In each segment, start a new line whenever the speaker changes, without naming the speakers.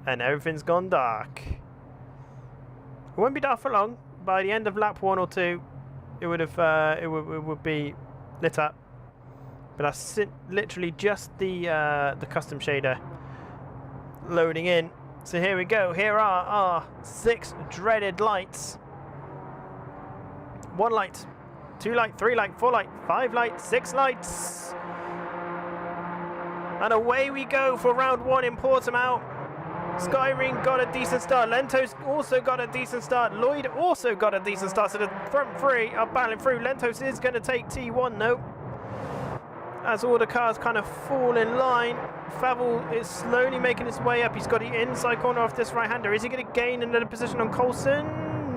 and everything's gone dark. It won't be dark for long. By the end of lap 1 or 2, it would have it would be lit up. But that's literally just the custom shader loading in. So here we go. Here are our 6 dreaded lights. 1 light, 2 light, 3 light, 4 light, 5 light, 6 lights. And away we go for round 1 in Portimao. Skyring got a decent start. Lentos also got a decent start. Lloyd also got a decent start. So the front 3 are battling through. Lentos is going to take T1 though, as all the cars kind of fall in line. Favell is slowly making his way up. He's got the inside corner off this right-hander. Is he going to gain another position on Coulson?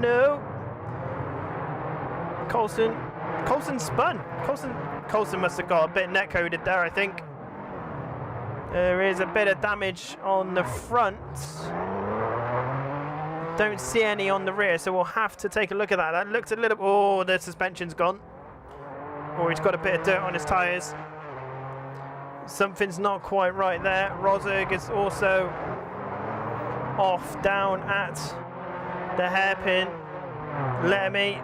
No. Coulson spun. Coulson must have got a bit netcoded there, I think. There is a bit of damage on the front. Don't see any on the rear, so we'll have to take a look at that. That looks a little... Oh, the suspension's gone. Or he's got a bit of dirt on his tyres. Something's not quite right there. Rosberg is also off down at the hairpin. Lemmy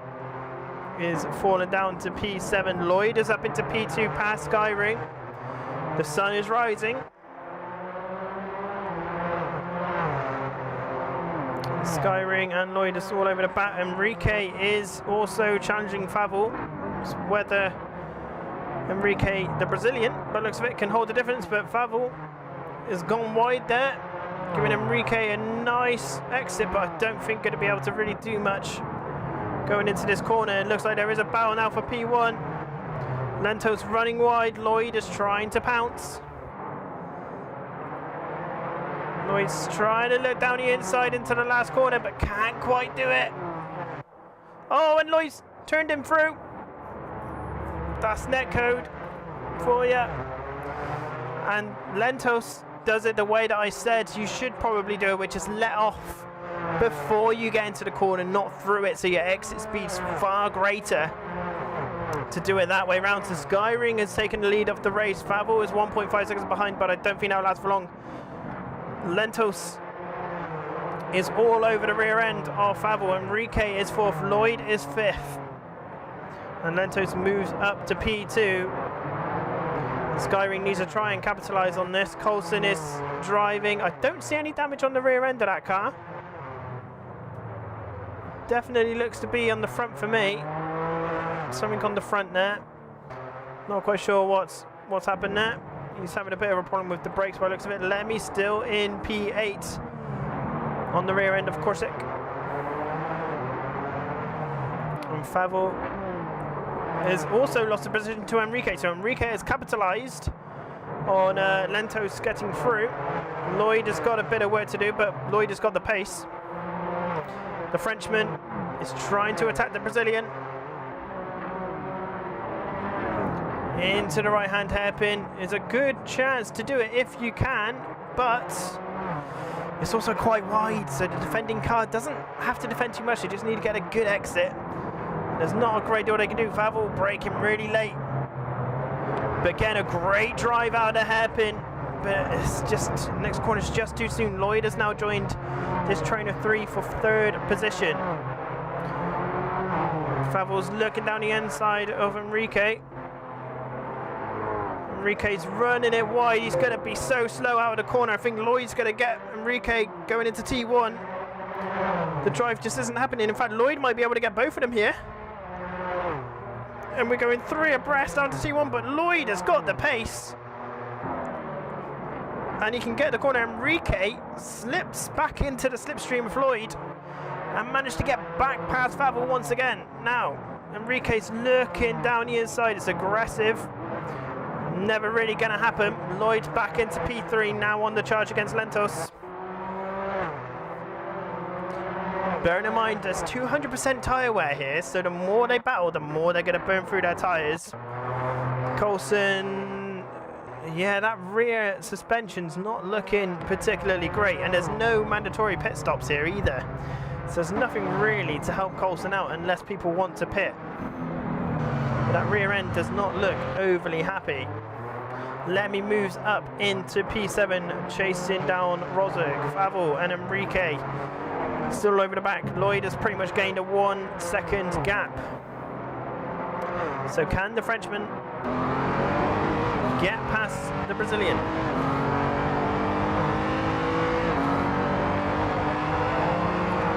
is falling down to P7. Lloyd is up into P2 past Skyring. The sun is rising. Skyring and Lloyd is all over the bat. Enrique is also challenging Favell. It's whether Enrique, the Brazilian, but looks of it, can hold the difference, but Favell has gone wide there, giving Enrique a nice exit, but I don't think going to be able to really do much going into this corner. It looks like there is a battle now for P1. Lentos running wide. Lloyd is trying to pounce. Lloyd's trying to look down the inside into the last corner, but can't quite do it. Oh, and Lloyd's turned him through. That's netcode for you. And Lentos does it the way that I said you should probably do it, which is let off before you get into the corner, not through it, so your exit speed's far greater to do it that way round. So Skyring has taken the lead of the race. Favell is 1.5 seconds behind, but I don't think that'll last for long. Lentos is all over the rear end of Favell. Enrique is 4th. Lloyd is 5th. And Lentos moves up to P2. Skyring needs to try and capitalise on this. Coulson is driving. I don't see any damage on the rear end of that car. Definitely looks to be on the front for me. Something on the front there. Not quite sure what's happened there. He's having a bit of a problem with the brakes by the looks of it. Lemmy still in P8 on the rear end of Corsic. And Favell has also lost a position to Enrique. So Enrique has capitalised on Lentos getting through. Lloyd has got a bit of work to do, but Lloyd has got the pace. The Frenchman is trying to attack the Brazilian. Into the right-hand hairpin is a good chance to do it if you can, but it's also quite wide, so the defending car doesn't have to defend too much. They just need to get a good exit. There's not a great deal they can do. Favell braking really late. But again, a great drive out of the hairpin, but it's just, next corner is just too soon. Lloyd has now joined this train of 3 for 3rd position. Favell's looking down the inside of Enrique. Enrique's running it wide. He's going to be so slow out of the corner. I think Lloyd's going to get Enrique going into T1. The drive just isn't happening. In fact, Lloyd might be able to get both of them here. And we're going 3 abreast down to T1, but Lloyd has got the pace. And he can get the corner. Enrique slips back into the slipstream of Lloyd and managed to get back past Favell once again. Now, Enrique's looking down the inside. It's aggressive. Never really going to happen. Lloyd's back into P3 now on the charge against Lentos. Bearing in mind there's 200% tyre wear here, so the more they battle, the more they're going to burn through their tyres. Coulson, yeah, that rear suspension's not looking particularly great, and there's no mandatory pit stops here either. So there's nothing really to help Coulson out unless people want to pit. That rear end does not look overly happy. Lemmy moves up into P7, chasing down Rosberg, Favel and Enrique. Still over the back. Lloyd has pretty much gained a 1 second gap. So can the Frenchman get past the Brazilian?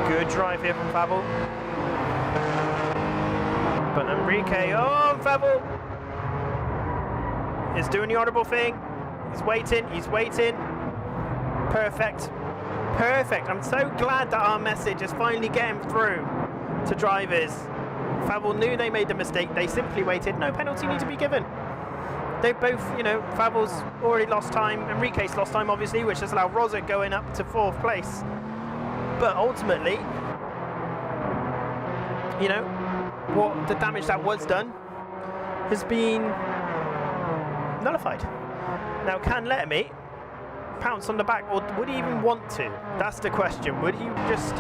Good drive here from Favel. But Enrique, oh, Favel is doing the honourable thing. He's waiting. Perfect. I'm so glad that our message is finally getting through to drivers. Favel knew they made the mistake. They simply waited. No penalty need to be given. They both, Favel's already lost time. Enrique's lost time, obviously, which has allowed Rosberg going up to 4th place. But ultimately, what the damage that was done has been nullified. Now, can Lemmy pounce on the back, or would he even want to? That's the question. Would he just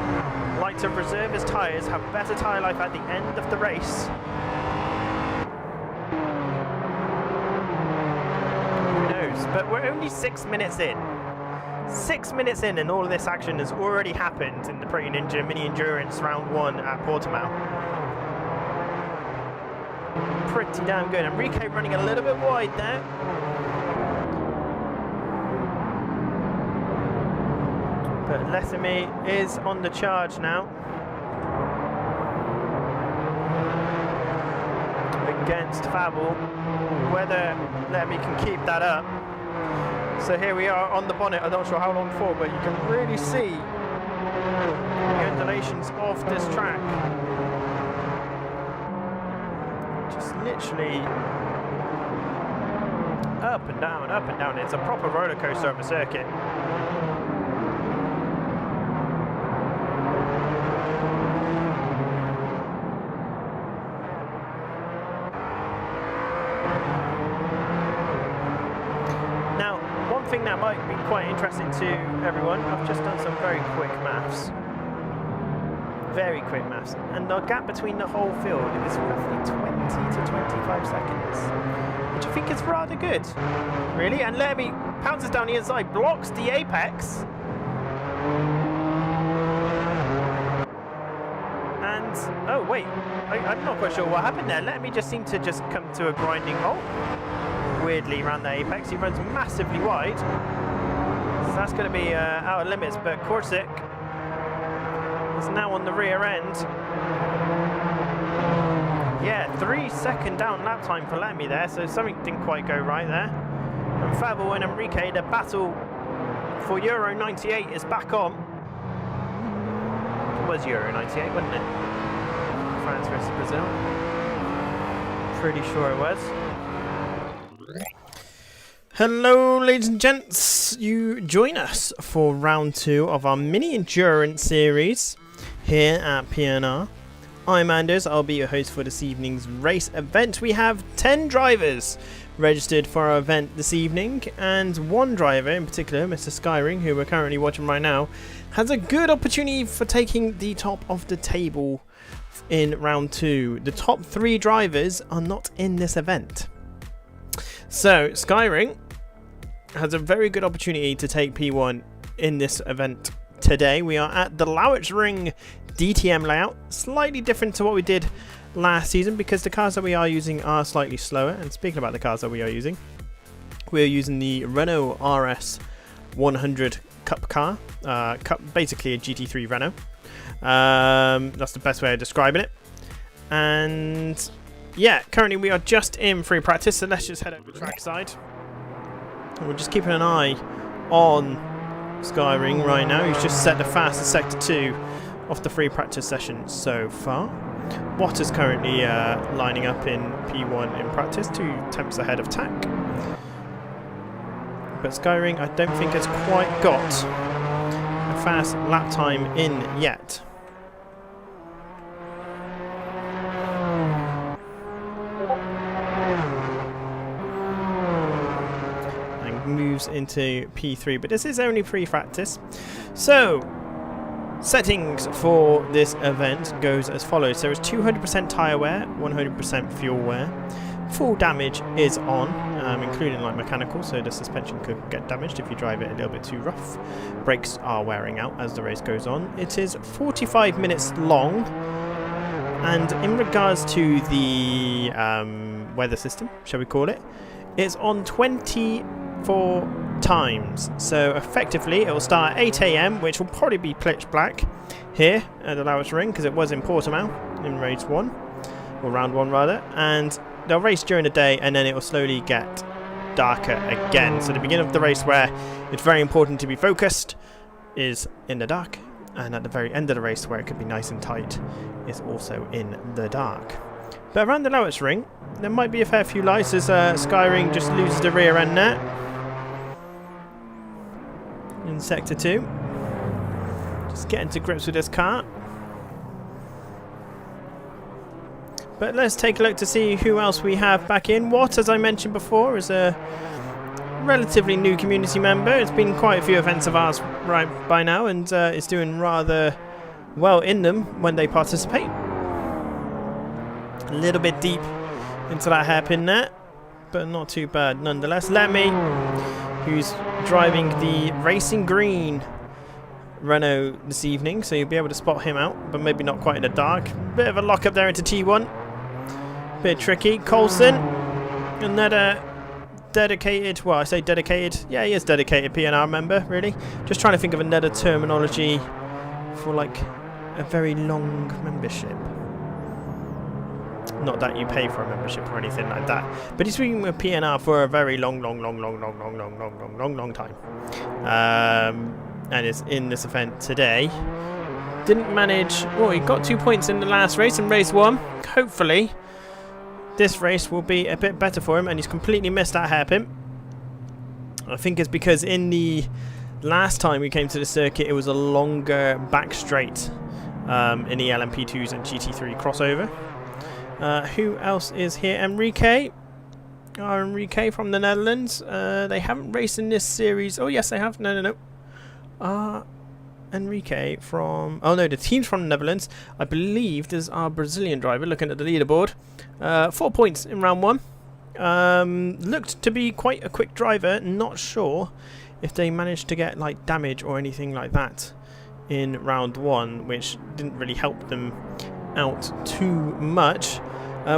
like to reserve his tyres, have better tyre life at the end of the race? Who knows? But we're only 6 minutes in. 6 minutes in, and all of this action has already happened in the Pretty Ninja Mini Endurance Round 1 at Portimao. Pretty damn good. Enrique running a little bit wide there. But Lessamy is on the charge now. Against Favel. Whether Lessamy can keep that up. So here we are on the bonnet. I'm not sure how long for, but you can really see the undulations of this track. Just literally up and down, up and down. It's a proper roller coaster of a circuit. Thing that might be quite interesting to everyone. I've just done some very quick maths, and the gap between the whole field is roughly 20 to 25 seconds, which I think is rather good, really. And Lemmy pounces down the inside, blocks the apex, and oh wait, I'm not quite sure what happened there. Lemmy just seemed to just come to a grinding halt. Weirdly around the apex, he runs massively wide, so that's going to be out of limits. But Korsic is now on the rear end. Yeah, 3 second down lap time for Lemmy there, so something didn't quite go right there. And Favel and Enrique, the battle for Euro 98 is back on. It was Euro 98, wasn't it? France versus Brazil. Pretty sure it was. Hello ladies and gents, you join us for round 2 of our mini endurance series here at PNR. I'm Anders, I'll be your host for this evening's race event. We have 10 drivers registered for our event this evening, and one driver in particular, Mr. Skyring, who we're currently watching right now, has a good opportunity for taking the top of the table in round 2. The top 3 drivers are not in this event. So Skyring has a very good opportunity to take P1 in this event today. We are at the Lauwitzring DTM layout, slightly different to what we did last season because the cars that we are using are slightly slower. And speaking about the cars that we are using, we're using the Renault RS 100 Cup car, basically a GT3 Renault. That's the best way of describing it. And yeah, currently we are just in free practice, so let's just head over to trackside. We're just keeping an eye on Skyring right now. He's just set the fastest sector 2 of the free practice session so far. Bottas currently lining up in P1 in practice, 2 tenths ahead of Tack. But Skyring, I don't think has quite got a fast lap time in yet. Moves into P3, but this is only pre-practice. So settings for this event goes as follows. There is 200% tyre wear, 100% fuel wear, full damage is on, including like mechanical, so the suspension could get damaged if you drive it a little bit too rough. Brakes are wearing out as the race goes on. It is 45 minutes long, and in regards to the weather system, shall we call it, it's on 24 times. So effectively it will start at 8 AM, which will probably be pitch black here at the Lowers Ring because it was in Portimao in race 1, or round 1 rather, and they'll race during the day and then it will slowly get darker again. So the beginning of the race, where it's very important to be focused, is in the dark, and at the very end of the race, where it could be nice and tight, is also in the dark. But around the Lowers Ring there might be a fair few lights as Skyring just loses the rear end there in sector 2. Just getting to grips with this car. But let's take a look to see who else we have back in. Watt, as I mentioned before, is a relatively new community member. It's been quite a few events of ours right by now, and is doing rather well in them when they participate. A little bit deep into that hairpin there, but not too bad nonetheless. Lemmy, who's driving the Racing Green Renault this evening, so you'll be able to spot him out, but maybe not quite in the dark. Bit of a lock up there into T1. Bit tricky. Coulson, another dedicated, well, I say dedicated, yeah, he is dedicated PNR member, really. Just trying to think of another terminology for like a very long membership. Not that you pay for a membership or anything like that, but he's been with PNR for a very long time. And is in this event today. Didn't manage, well, he got 2 points in the last race, in race 1. Hopefully this race will be a bit better for him, and he's completely missed that hairpin. I think it's because in the last time we came to the circuit it was a longer back straight in the LMP2s and GT3 crossover. Who else is here? Enrique. Enrique from the Netherlands. They haven't raced in this series. Oh yes they have. No. Enrique from... oh no, the team's from the Netherlands. I believe there's our Brazilian driver looking at the leaderboard. 4 points in round 1. Looked to be quite a quick driver. Not sure if they managed to get like damage or anything like that in round 1, which didn't really help them out too much.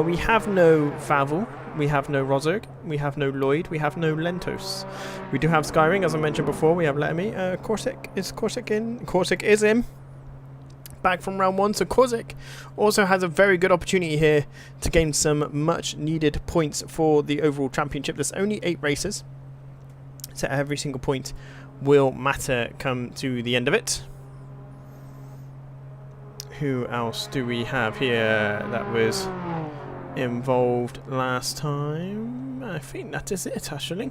We have no Favel. We have no Rosberg, we have no Lloyd, we have no Lentos. We do have Skyring, as I mentioned before. We have Lettermy. Corsic is in. Back from round 1, so Corsic also has a very good opportunity here to gain some much needed points for the overall championship. There's only 8 races, so every single point will matter come to the end of it. Who else do we have here that was involved last time? I think that is it actually.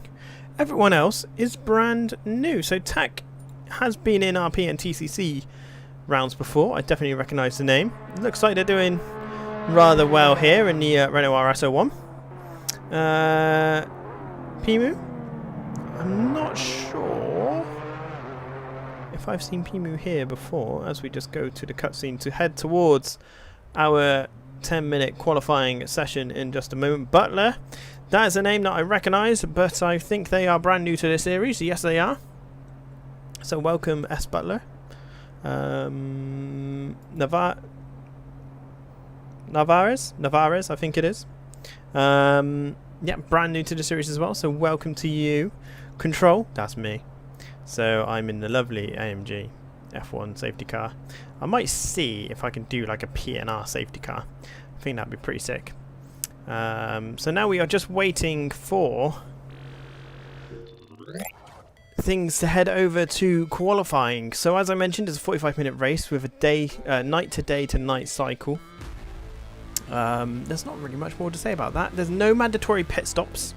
Everyone else is brand new. So TAC has been in RP and TCC rounds before. I definitely recognise the name. Looks like they're doing rather well here in the Renault RS01. Pimu? I'm not sure if I've seen Pimu here before, as we just go to the cutscene to head towards our 10-minute qualifying session in just a moment. Butler, that is a name that I recognise, but I think they are brand new to this series. Yes, they are. So welcome, S. Butler. Navarez, I think it is. Yeah, brand new to the series as well. So welcome to you. Control, that's me. So I'm in the lovely AMG F1 safety car. I might see if I can do like a PNR safety car. I think that'd be pretty sick. So now we are just waiting for things to head over to qualifying. So as I mentioned, it's a 45-minute race with a night to day to night cycle. There's not really much more to say about that. There's no mandatory pit stops.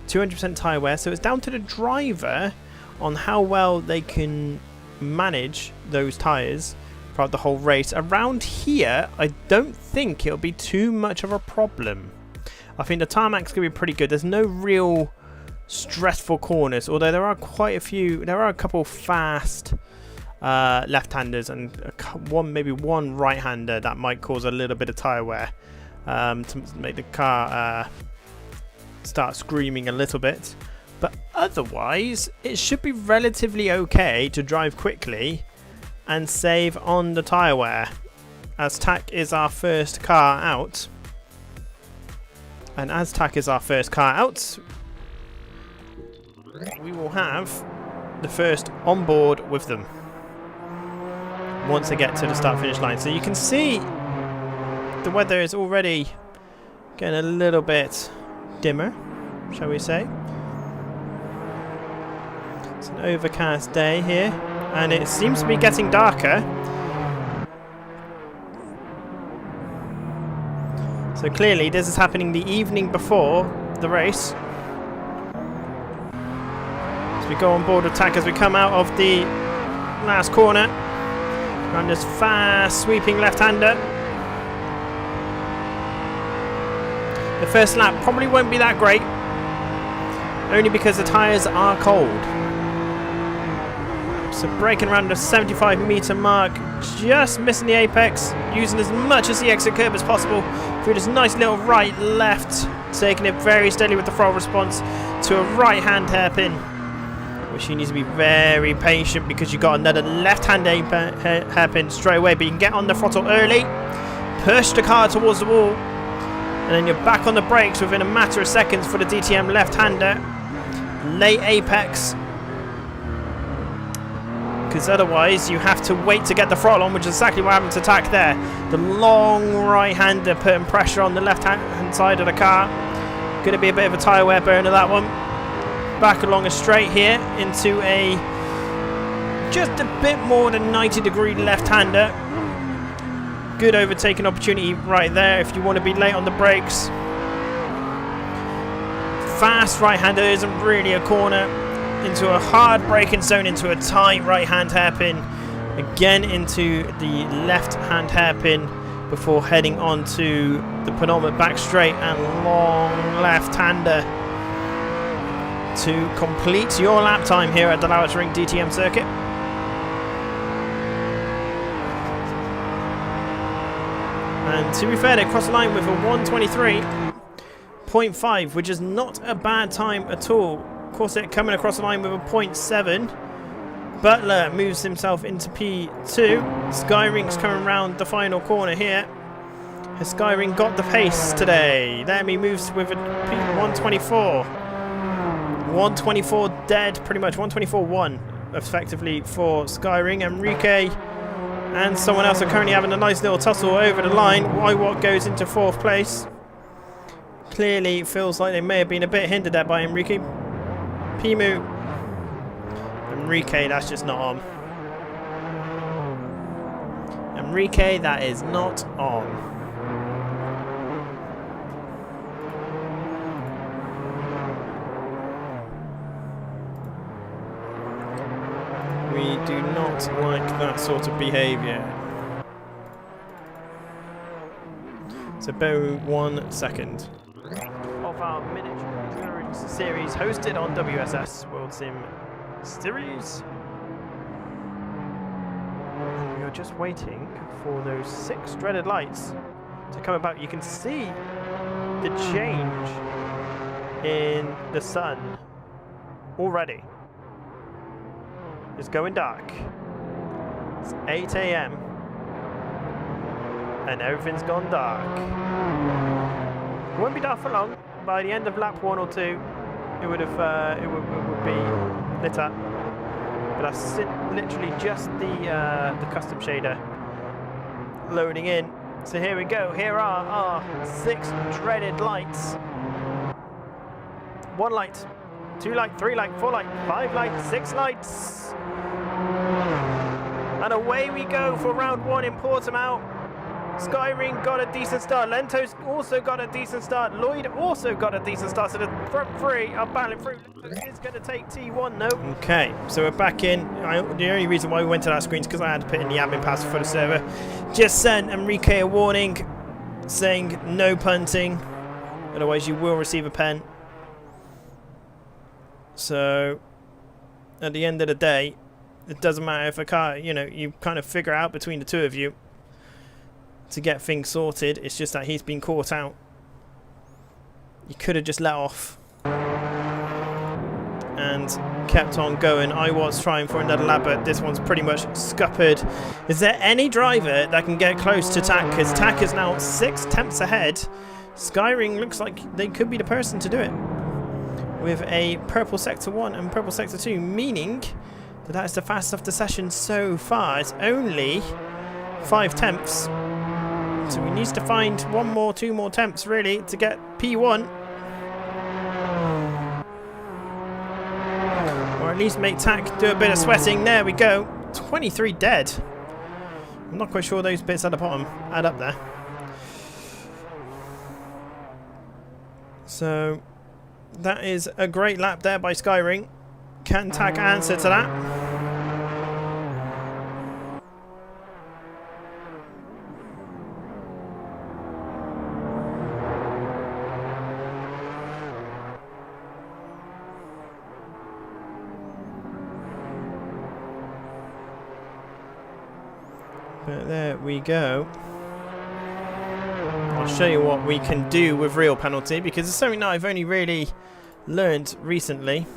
200% tyre wear, so it's down to the driver on how well they can manage those tyres throughout the whole race. Around here, I don't think it'll be too much of a problem. I think the tarmac's going to be pretty good. There's no real stressful corners, although there are quite a few. There are a couple fast left-handers and maybe one right-hander that might cause a little bit of tyre wear to make the car start screaming a little bit. But otherwise, it should be relatively okay to drive quickly and save on the tyre wear, as TAC is our first car out. And as TAC is our first car out, we will have the first on board with them once they get to the start-finish line. So you can see the weather is already getting a little bit dimmer, shall we say. It's an overcast day here, and it seems to be getting darker. So clearly this is happening the evening before the race. We go on board with TAC as we come out of the last corner around this fast sweeping left-hander. The first lap probably won't be that great, only because the tyres are cold. So braking around the 75-metre mark, just missing the apex, using as much as the exit curb as possible through this nice little right-left, taking it very steadily with the throttle response to a right-hand hairpin. You need to be very patient because you've got another left-hand hairpin straight away, but you can get on the throttle early, push the car towards the wall, and then you're back on the brakes within a matter of seconds for the DTM left-hander. Late apex, because otherwise you have to wait to get the throttle on, which is exactly what happened to TAC there. The long right-hander putting pressure on the left-hand side of the car. Going to be a bit of a tyre wear burner, that one. Back along a straight here into a just a bit more than 90-degree left-hander. Good overtaking opportunity right there if you want to be late on the brakes. Fast right-hander isn't really a corner. Into a hard braking zone, into a tight right-hand hairpin. Again into the left-hand hairpin before heading on to the penultimate back straight and long left-hander to complete your lap time here at the Lowers Ring DTM circuit. And to be fair, they crossed the line with a 1:23.5, which is not a bad time at all. Of course, they're coming across the line with a 0.7. Butler moves himself into P2. Skyring's coming round the final corner here. Has Skyring got the pace today? Lemmy moves with a P124. 124 dead, pretty much 124.1 effectively for Skyring. Enrique and someone else are currently having a nice little tussle over the line. Wywot goes into 4th place. Clearly feels like they may have been a bit hindered there by Enrique. Pimu. Enrique, that's just not on. Enrique, that is not on. We do not like that sort of behaviour. So bear with 1 second. Of our miniature series hosted on WSS World Sim Series. We are just waiting for those 6 dreaded lights to come about. You can see the change in the sun already. It's going dark. It's 8 AM and everything's gone dark. It won't be dark for long. By the end of lap 1 or 2, it would be lit up. But that's literally just the custom shader loading in. So here we go. Here are our 6 dreaded lights. 1 light, 2 light, 3 light, 4 light, 5 light, 6 lights. And away we go for round 1 in Portimao. Skyring got a decent start. Lento's also got a decent start. Lloyd also got a decent start. So the front 3 are battling through. It's going to take T1 though. Okay, so we're back in. The only reason why we went to that screen is because I had to put in the admin password for the server. Just sent Enrique a warning saying no punting. Otherwise you will receive a pen. So at the end of the day, it doesn't matter if a car, you kind of figure out between the two of you to get things sorted. It's just that he's been caught out. You could have just let off and kept on going. I was trying for another lap, but this one's pretty much scuppered. Is there any driver that can get close to Tack? Because Tack is now 6 tenths ahead. Skyring looks like they could be the person to do it, with a purple sector 1 and purple sector 2, meaning that is the fastest of the session so far. It's only 5 tenths. So we need to find 2 more tenths really to get P1. Or at least make Tack do a bit of sweating. There we go. 23 dead. I'm not quite sure those bits at the bottom add up there. So that is a great lap there by Skyring. Can Tack answer to that? But there we go. I'll show you what we can do with real penalty, because it's something that I've only really learned recently.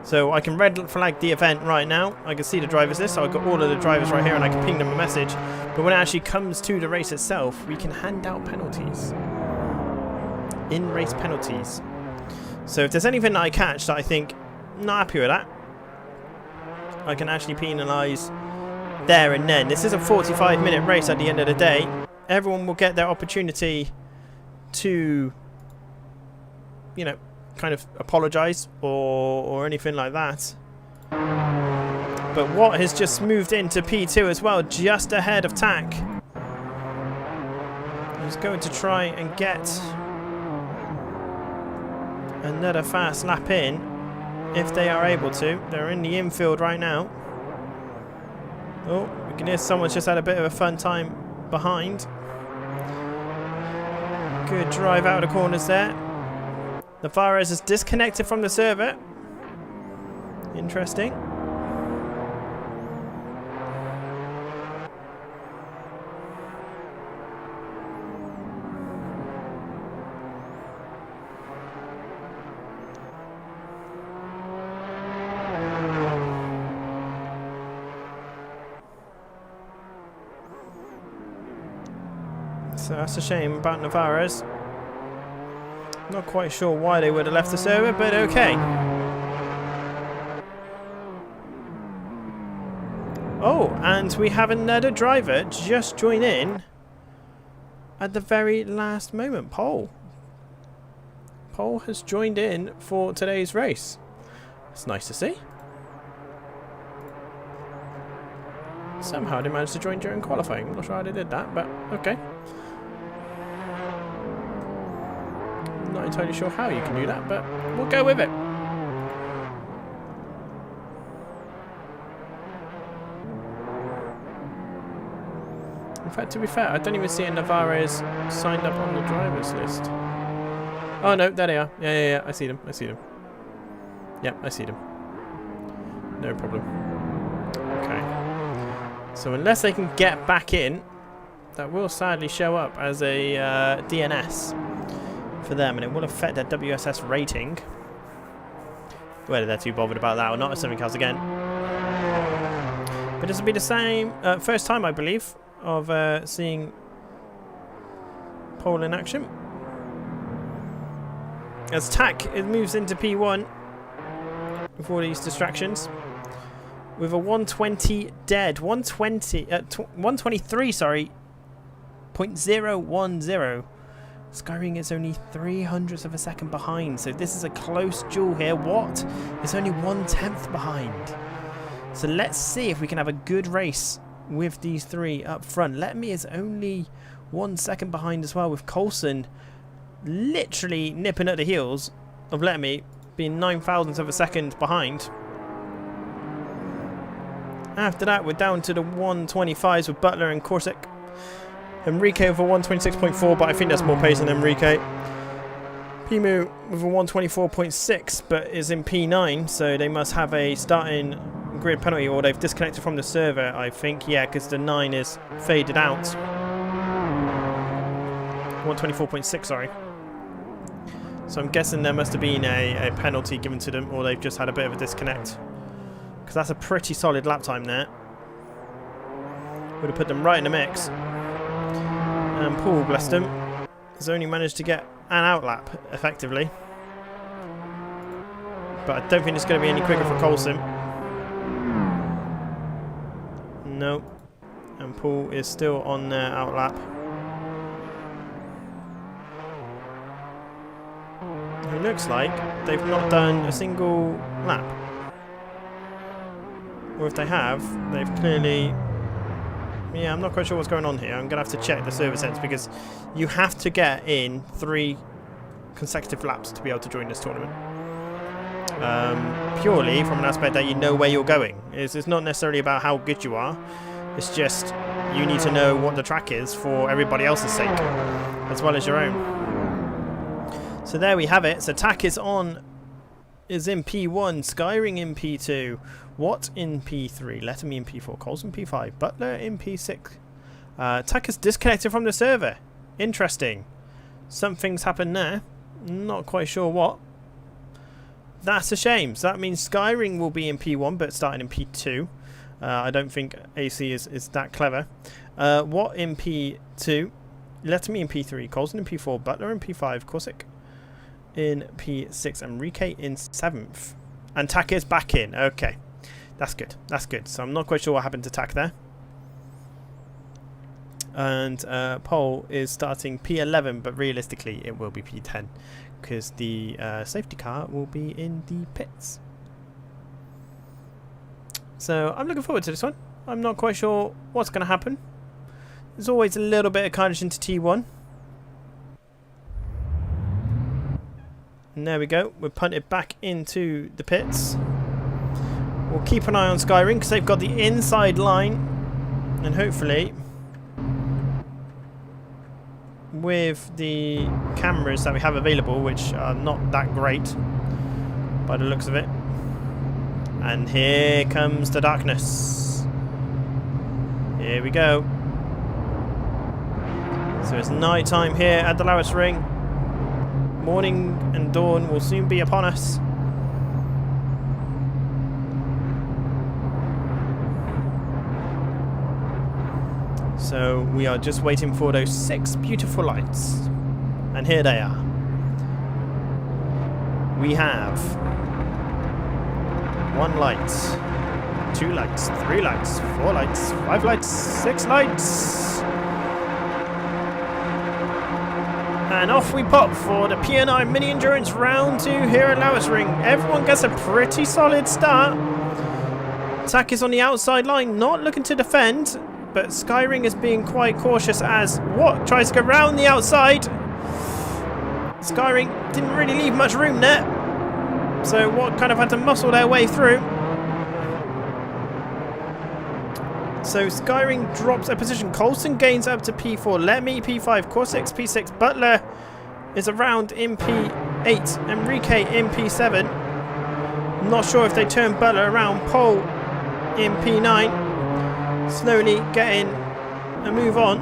So I can red flag the event right now. I can see the drivers list, so I've got all of the drivers right here and I can ping them a message. But when it actually comes to the race itself, we can hand out penalties. In-race penalties. So if there's anything that I catch that I think, not happy with that, I can actually penalise there and then. This is a 45-minute race at the end of the day. Everyone will get their opportunity to, you know, kind of apologise or anything like that. But Watt has just moved into P2 as well, just ahead of Tack. He's going to try and get another fast lap in if they are able to. They're in the infield right now. Oh, we can hear someone's just had a bit of a fun time behind. Good drive out of the corners there. Navarez is disconnected from the server. Interesting. So that's a shame about Navarez. Not quite sure why they would have left the server, but okay. Oh, and we have another driver just join in at the very last moment. Pole has joined in for today's race. It's nice to see. Somehow they managed to join during qualifying. I'm not sure how they did that, but okay. Not entirely sure how you can do that, but we'll go with it. In fact, to be fair, I don't even see a Navarez signed up on the drivers list. Oh no, there they are. Yeah, I see them. Yep, I see them. No problem. Okay. So unless they can get back in, that will sadly show up as a DNS for them, and it will affect their WSS rating. Whether they're too bothered about that or not is something else again. But this will be the same first time, I believe, of seeing pole in action. As Tack, it moves into P1 with all these distractions. With a 120 dead, 123, sorry, 0.010. Skyring is only 0.03 of a second behind, so this is a close duel here. Watt is only 1/10 behind. So let's see if we can have a good race with these three up front. Letme is only 1 second behind as well, with Coulson literally nipping at the heels of Letme, being 0.009 of a second behind. After that, we're down to the 125s with Butler and Corsic. Enrique with a 126.4, but I think that's more pace than Enrique. Pimu with a 124.6, but is in P9, so they must have a starting grid penalty, or they've disconnected from the server, I think. Yeah, because the 9 is faded out. 124.6, sorry. So I'm guessing there must have been a penalty given to them, or they've just had a bit of a disconnect. Because that's a pretty solid lap time there. Would have put them right in the mix. And Paul, bless them, has only managed to get an out lap, effectively. But I don't think it's going to be any quicker for Coulson. No. And Paul is still on their out lap. It looks like they've not done a single lap. Or if they have, they've clearly... Yeah, I'm not quite sure what's going on here. I'm going to have to check the server sense because you have to get in 3 consecutive laps to be able to join this tournament. Purely from an aspect that you know where you're going. It's not necessarily about how good you are. It's just you need to know what the track is for everybody else's sake, as well as your own. So there we have it. So TAC is in P1, Skyring in P2, Watt in P3, Letterme in P4, Coulson P5, Butler in P6. TAC is disconnected from the server. Interesting. Something's happened there. Not quite sure what. That's a shame. So that means Skyring will be in P1, but starting in P2. I don't think AC is that clever. Watt in P2, Letterme in P3, Coulson in P4, Butler in P5, Corsic in P6, and Enrique in 7th. And TAC is back in. Okay. That's good. That's good. So I'm not quite sure what happened to TAC there. And Pole is starting P11, but realistically it will be P10 because the safety car will be in the pits. So I'm looking forward to this one. I'm not quite sure what's going to happen. There's always a little bit of carnage into T1. And there we go. We're punted back into the pits. We'll keep an eye on Skyring because they've got the inside line. And hopefully, with the cameras that we have available, which are not that great by the looks of it. And here comes the darkness. Here we go. So it's night time here at the Lowes Ring. Morning and dawn will soon be upon us. So we are just waiting for those 6 beautiful lights. And here they are. We have 1 light, 2 lights, 3 lights, 4 lights, 5 lights, 6 lights. And off we pop for the P&I Mini Endurance Round 2 here at Lowes Ring. Everyone gets a pretty solid start. TAC is on the outside line, not looking to defend, but Skyring is being quite cautious as Watt tries to go round the outside. Skyring didn't really leave much room there, so Watt kind of had to muscle their way through. So Skyring drops a position. Coulson gains up to P4. Letterme P5. Corsic P6. Butler is around in P8. Enrique in P7. Not sure if they turn Butler around. Pole in P9. Slowly getting a move on.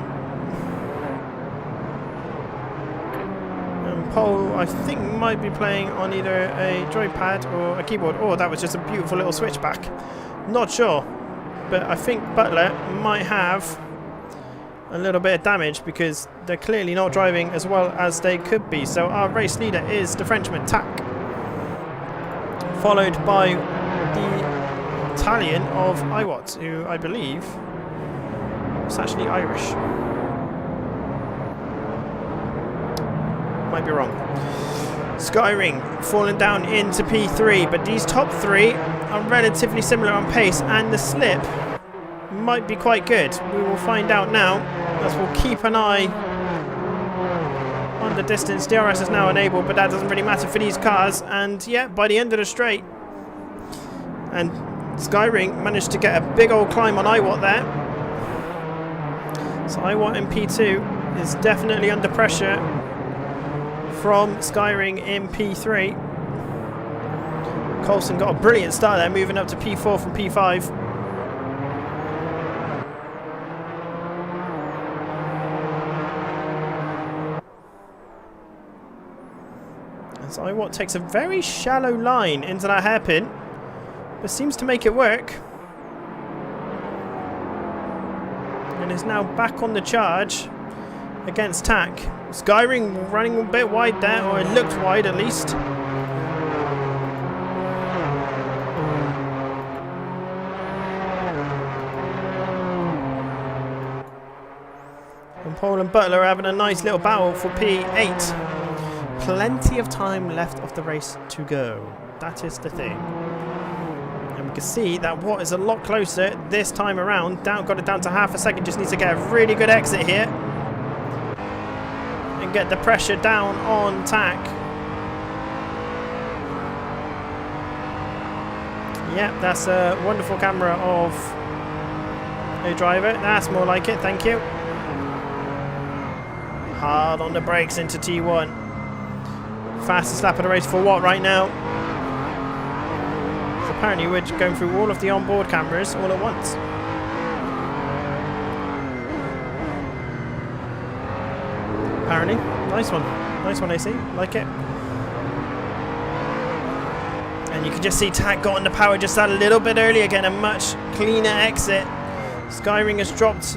And Pole, I think, might be playing on either a joypad or a keyboard. Oh, that was just a beautiful little switchback. Not sure. But I think Butler might have a little bit of damage because they're clearly not driving as well as they could be. So our race leader is the Frenchman, TAC. Followed by the Italian of Iwat, who I believe is actually Irish. Might be wrong. Skyring falling down into P3, but these top 3 are relatively similar on pace, and the slip might be quite good. We will find out now, as we'll keep an eye on the distance. DRS is now enabled, but that doesn't really matter for these cars. And yeah, by the end of the straight, and Skyring managed to get a big old climb on Iwat there. So Iwat in P2 is definitely under pressure from Skyring in P3. Coulson got a brilliant start there, moving up to P4 from P5. So Iwat takes a very shallow line into that hairpin, but seems to make it work. And is now back on the charge against Tack. Skyring running a bit wide there, or it looked wide at least. And Paul and Butler are having a nice little battle for P8. Plenty of time left of the race to go. That is the thing. And we can see that Watt is a lot closer this time around. Got it down to half a second. Just needs to get a really good exit here. And get the pressure down on Tack. Yep, that's a wonderful camera of a driver. That's more like it, thank you. Hard on the brakes into T1. Fastest lap of the race for Watt right now. So apparently we're going through all of the onboard cameras all at once. Apparently. Nice one. Nice one, AC. Like it. And you can just see Tack got on the power just that a little bit earlier. Again, a much cleaner exit. Skyring has dropped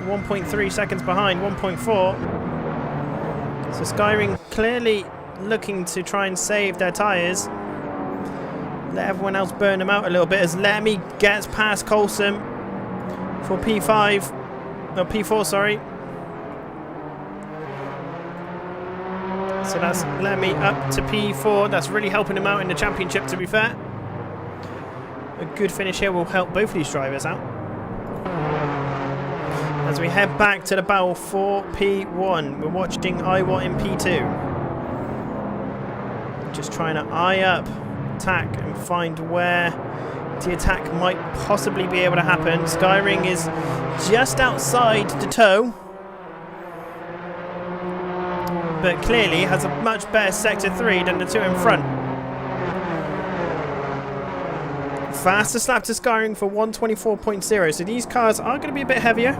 1.3 seconds behind, 1.4. So Skyring clearly looking to try and save their tyres. Let everyone else burn them out a little bit as Lemmy gets past Coulson for P5. No, P4, sorry. So that's Lemmy up to P4. That's really helping him out in the championship, to be fair. A good finish here will help both of these drivers out. As we head back to the battle for P1, we're watching Iwat in P2. Just trying to eye up Tack and find where the attack might possibly be able to happen. Skyring is just outside the toe, but clearly has a much better sector 3 than the two in front. Fastest lap to Skyring for 124.0, so these cars are going to be a bit heavier.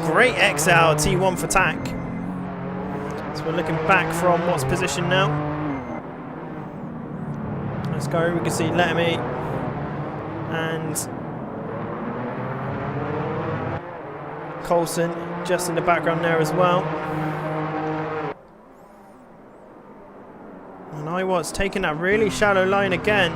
Great exit out T1 for Tack. So we're looking back from what's position now. Let's go, we can see Lemmy and Coulson just in the background there as well. And Iwat's taking that really shallow line again.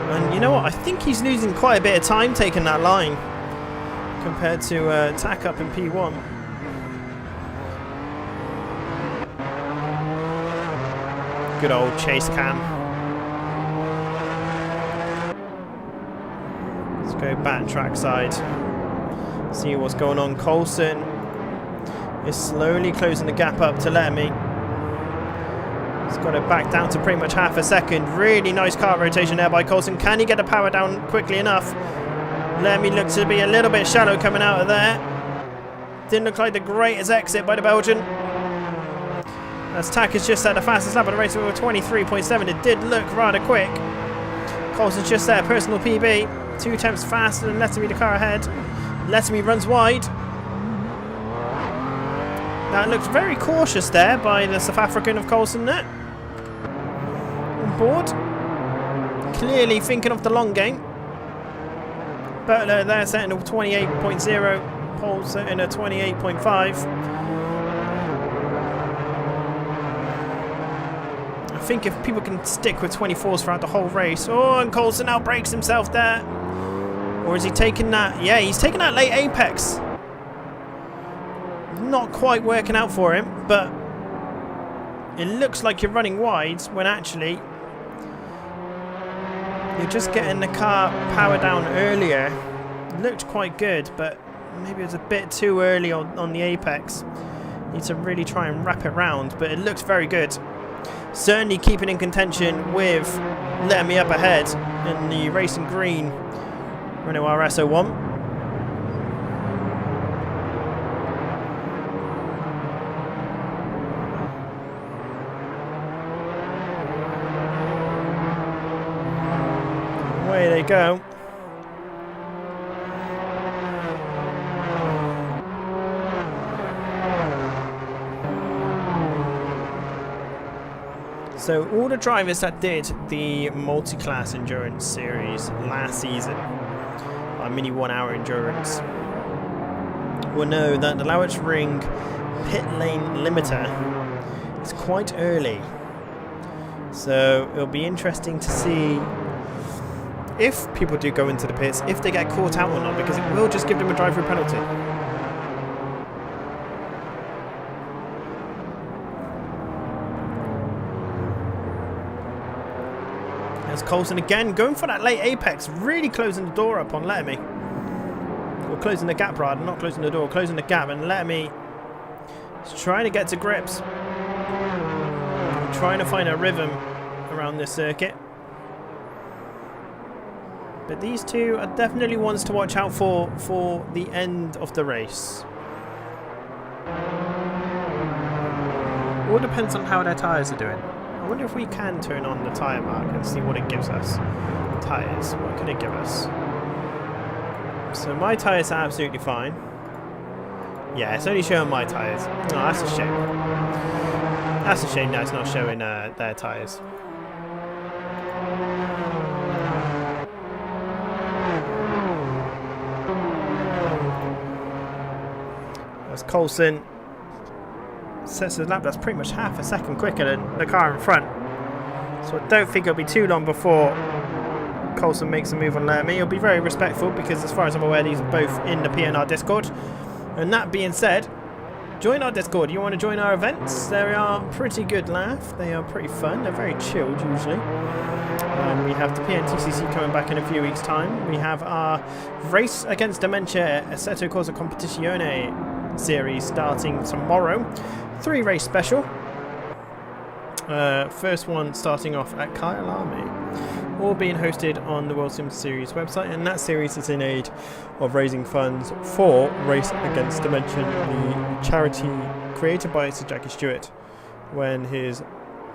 And you know what? I think he's losing quite a bit of time taking that line compared to Tack up in P1. Good old chase cam. Let's go back trackside. See what's going on. Coulson is slowly closing the gap up to Lemmy. He's got it back down to pretty much half a second. Really nice car rotation there by Coulson. Can he get the power down quickly enough? Lemmy looks to be a little bit shallow coming out of there. Didn't look like the greatest exit by the Belgian. As Tack has just had the fastest lap of the race with 23.7. It did look rather quick. Coulson's just there, personal PB. 2 attempts faster than Letterby, the car ahead. Letterby runs wide. That looked very cautious there by the South African of Coulson there. On board. Clearly thinking of the long game. Butler there setting a 28.0. Paul setting a 28.5. I think if people can stick with 24s throughout the whole race. Oh, and Coulson now breaks himself there. Or is he taking that? Yeah, he's taking that late apex. Not quite working out for him, but it looks like you're running wide when actually you're just getting the car power down earlier. It looked quite good, but maybe it was a bit too early on the apex. Need to really try and wrap it round, but it looks very good. Certainly keeping in contention with letting me up ahead in the racing green Renault RS01. go. So all the drivers that did the multi-class endurance series last season, our mini 1 hour endurance, will know that the Lowitz Ring pit lane limiter is quite early. So it'll be interesting to see if people do go into the pits, if they get caught out or not, because it will just give them a drive-through penalty. There's Coulson again, going for that late apex, really closing the door up on Lettermy. Or closing the gap rather, not closing the door, closing the gap, and Lettermy is trying to get to grips. Trying to find a rhythm around this circuit. But these two are definitely ones to watch out for the end of the race. All depends on how their tyres are doing. I wonder if we can turn on the tyre mark and see what it gives us. Tyres, what can it give us? So my tyres are absolutely fine. Yeah, it's only showing my tyres. Oh, that's a shame. That's a shame that it's not showing their tyres. As Coulson sets his lap, that's pretty much half a second quicker than the car in front. So I don't think it'll be too long before Coulson makes a move on Lettermy. He'll be very respectful because as far as I'm aware, these are both in the PNR Discord. And that being said, join our Discord. You want to join our events? They are pretty good laugh. They are pretty fun. They're very chilled usually. We have the PNTCC coming back in a few weeks' time. We have our Race Against Dementia Assetto Corsa Competizione series starting tomorrow. 3-race special. First one starting off at Kyalami, all being hosted on the World Sim Series website, and that series is in aid of raising funds for Race Against Dementia, the charity created by Sir Jackie Stewart when his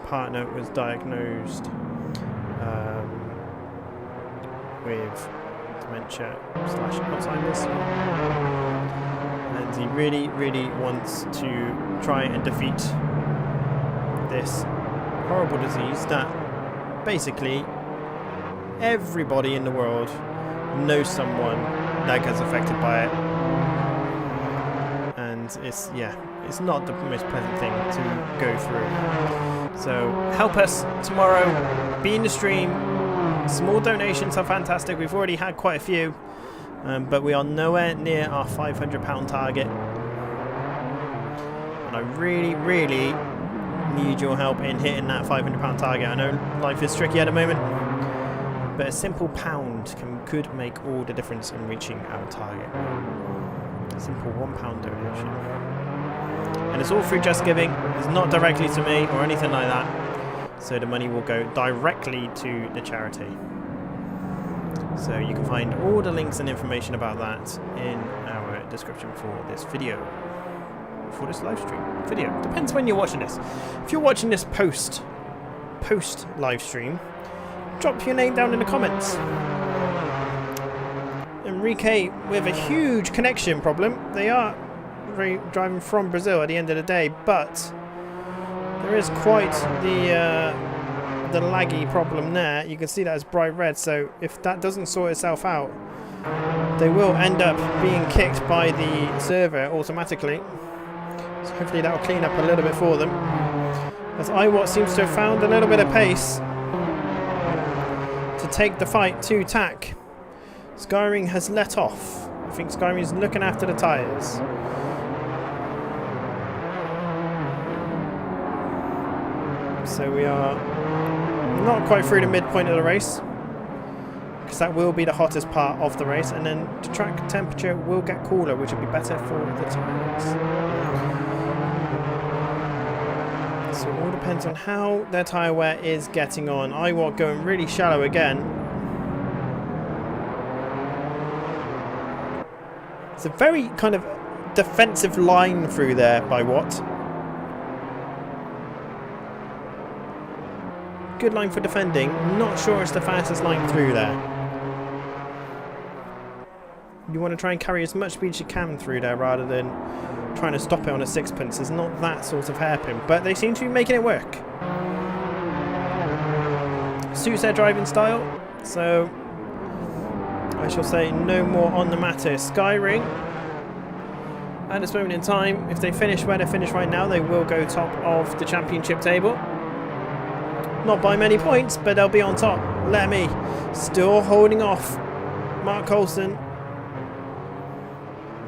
partner was diagnosed with dementia / Alzheimer's, and he really wants to try and defeat this horrible disease that basically everybody in the world knows someone that gets affected by it, and it's not the most pleasant thing to go through. So help us tomorrow, be in the stream. Small donations are fantastic. We've already had quite a few, but we are nowhere near our £500 target, and I really need your help in hitting that £500 target. I know life is tricky at the moment, but a simple pound could make all the difference in reaching our target. A simple £1 donation, and it's all through Just Giving. It's not directly to me or anything like that, so the money will go directly to the charity. So you can find all the links and information about that in our description for this video. For this live stream video. Depends when you're watching this. If you're watching this post live stream, drop your name down in the comments. Enrique with a huge connection problem. They are driving from Brazil at the end of the day, but there is quite the laggy problem there. You can see that it's bright red, so if that doesn't sort itself out, they will end up being kicked by the server automatically. So hopefully that will clean up a little bit for them, as iWatt seems to have found a little bit of pace to take the fight to tack. Skyring has let off. I think Skyring is looking after the tyres. So we are not quite through the midpoint of the race, because that will be the hottest part of the race, and then the track temperature will get cooler, which will be better for the tyres. So it all depends on how their tyre wear is getting on. iWatt going really shallow again. It's a very kind of defensive line through there by Watt. Good line for defending. Not sure it's the fastest line through there. You want to try and carry as much speed as you can through there rather than trying to stop it on a sixpence. It's not that sort of hairpin, but they seem to be making it work. Suits their driving style, so I shall say no more on the matter. Skyring, at this moment in time, if they finish where they finish right now, they will go top of the championship table. Not by many points, but they'll be on top. Lemmy still holding off Mark Coulson,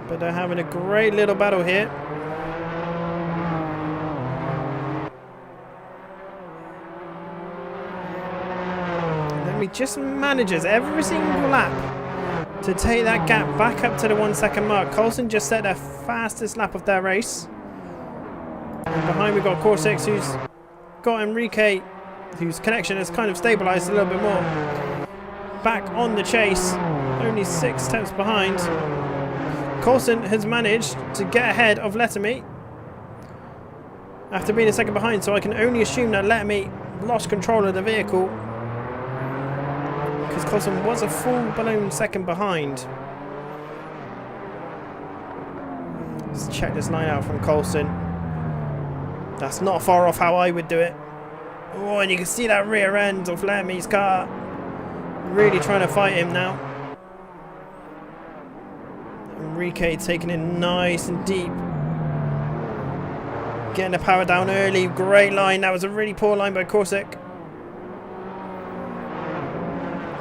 but they're having a great little battle here. Lemmy just manages every single lap to take that gap back up to the 1 second mark. Coulson just set their fastest lap of their race. And behind we've got Corsex, who's got Enrique, whose connection has kind of stabilised a little bit more. Back on the chase, only 6 tenths behind. Coulson has managed to get ahead of Lettermy after being a second behind, so I can only assume that Lettermy lost control of the vehicle, because Coulson was a full-blown second behind. Let's check this line out from Coulson. That's not far off how I would do it. Oh, and you can see that rear end of Lettermy's car. Really trying to fight him now. Enrique taking it nice and deep. Getting the power down early. Great line. That was a really poor line by Corsic.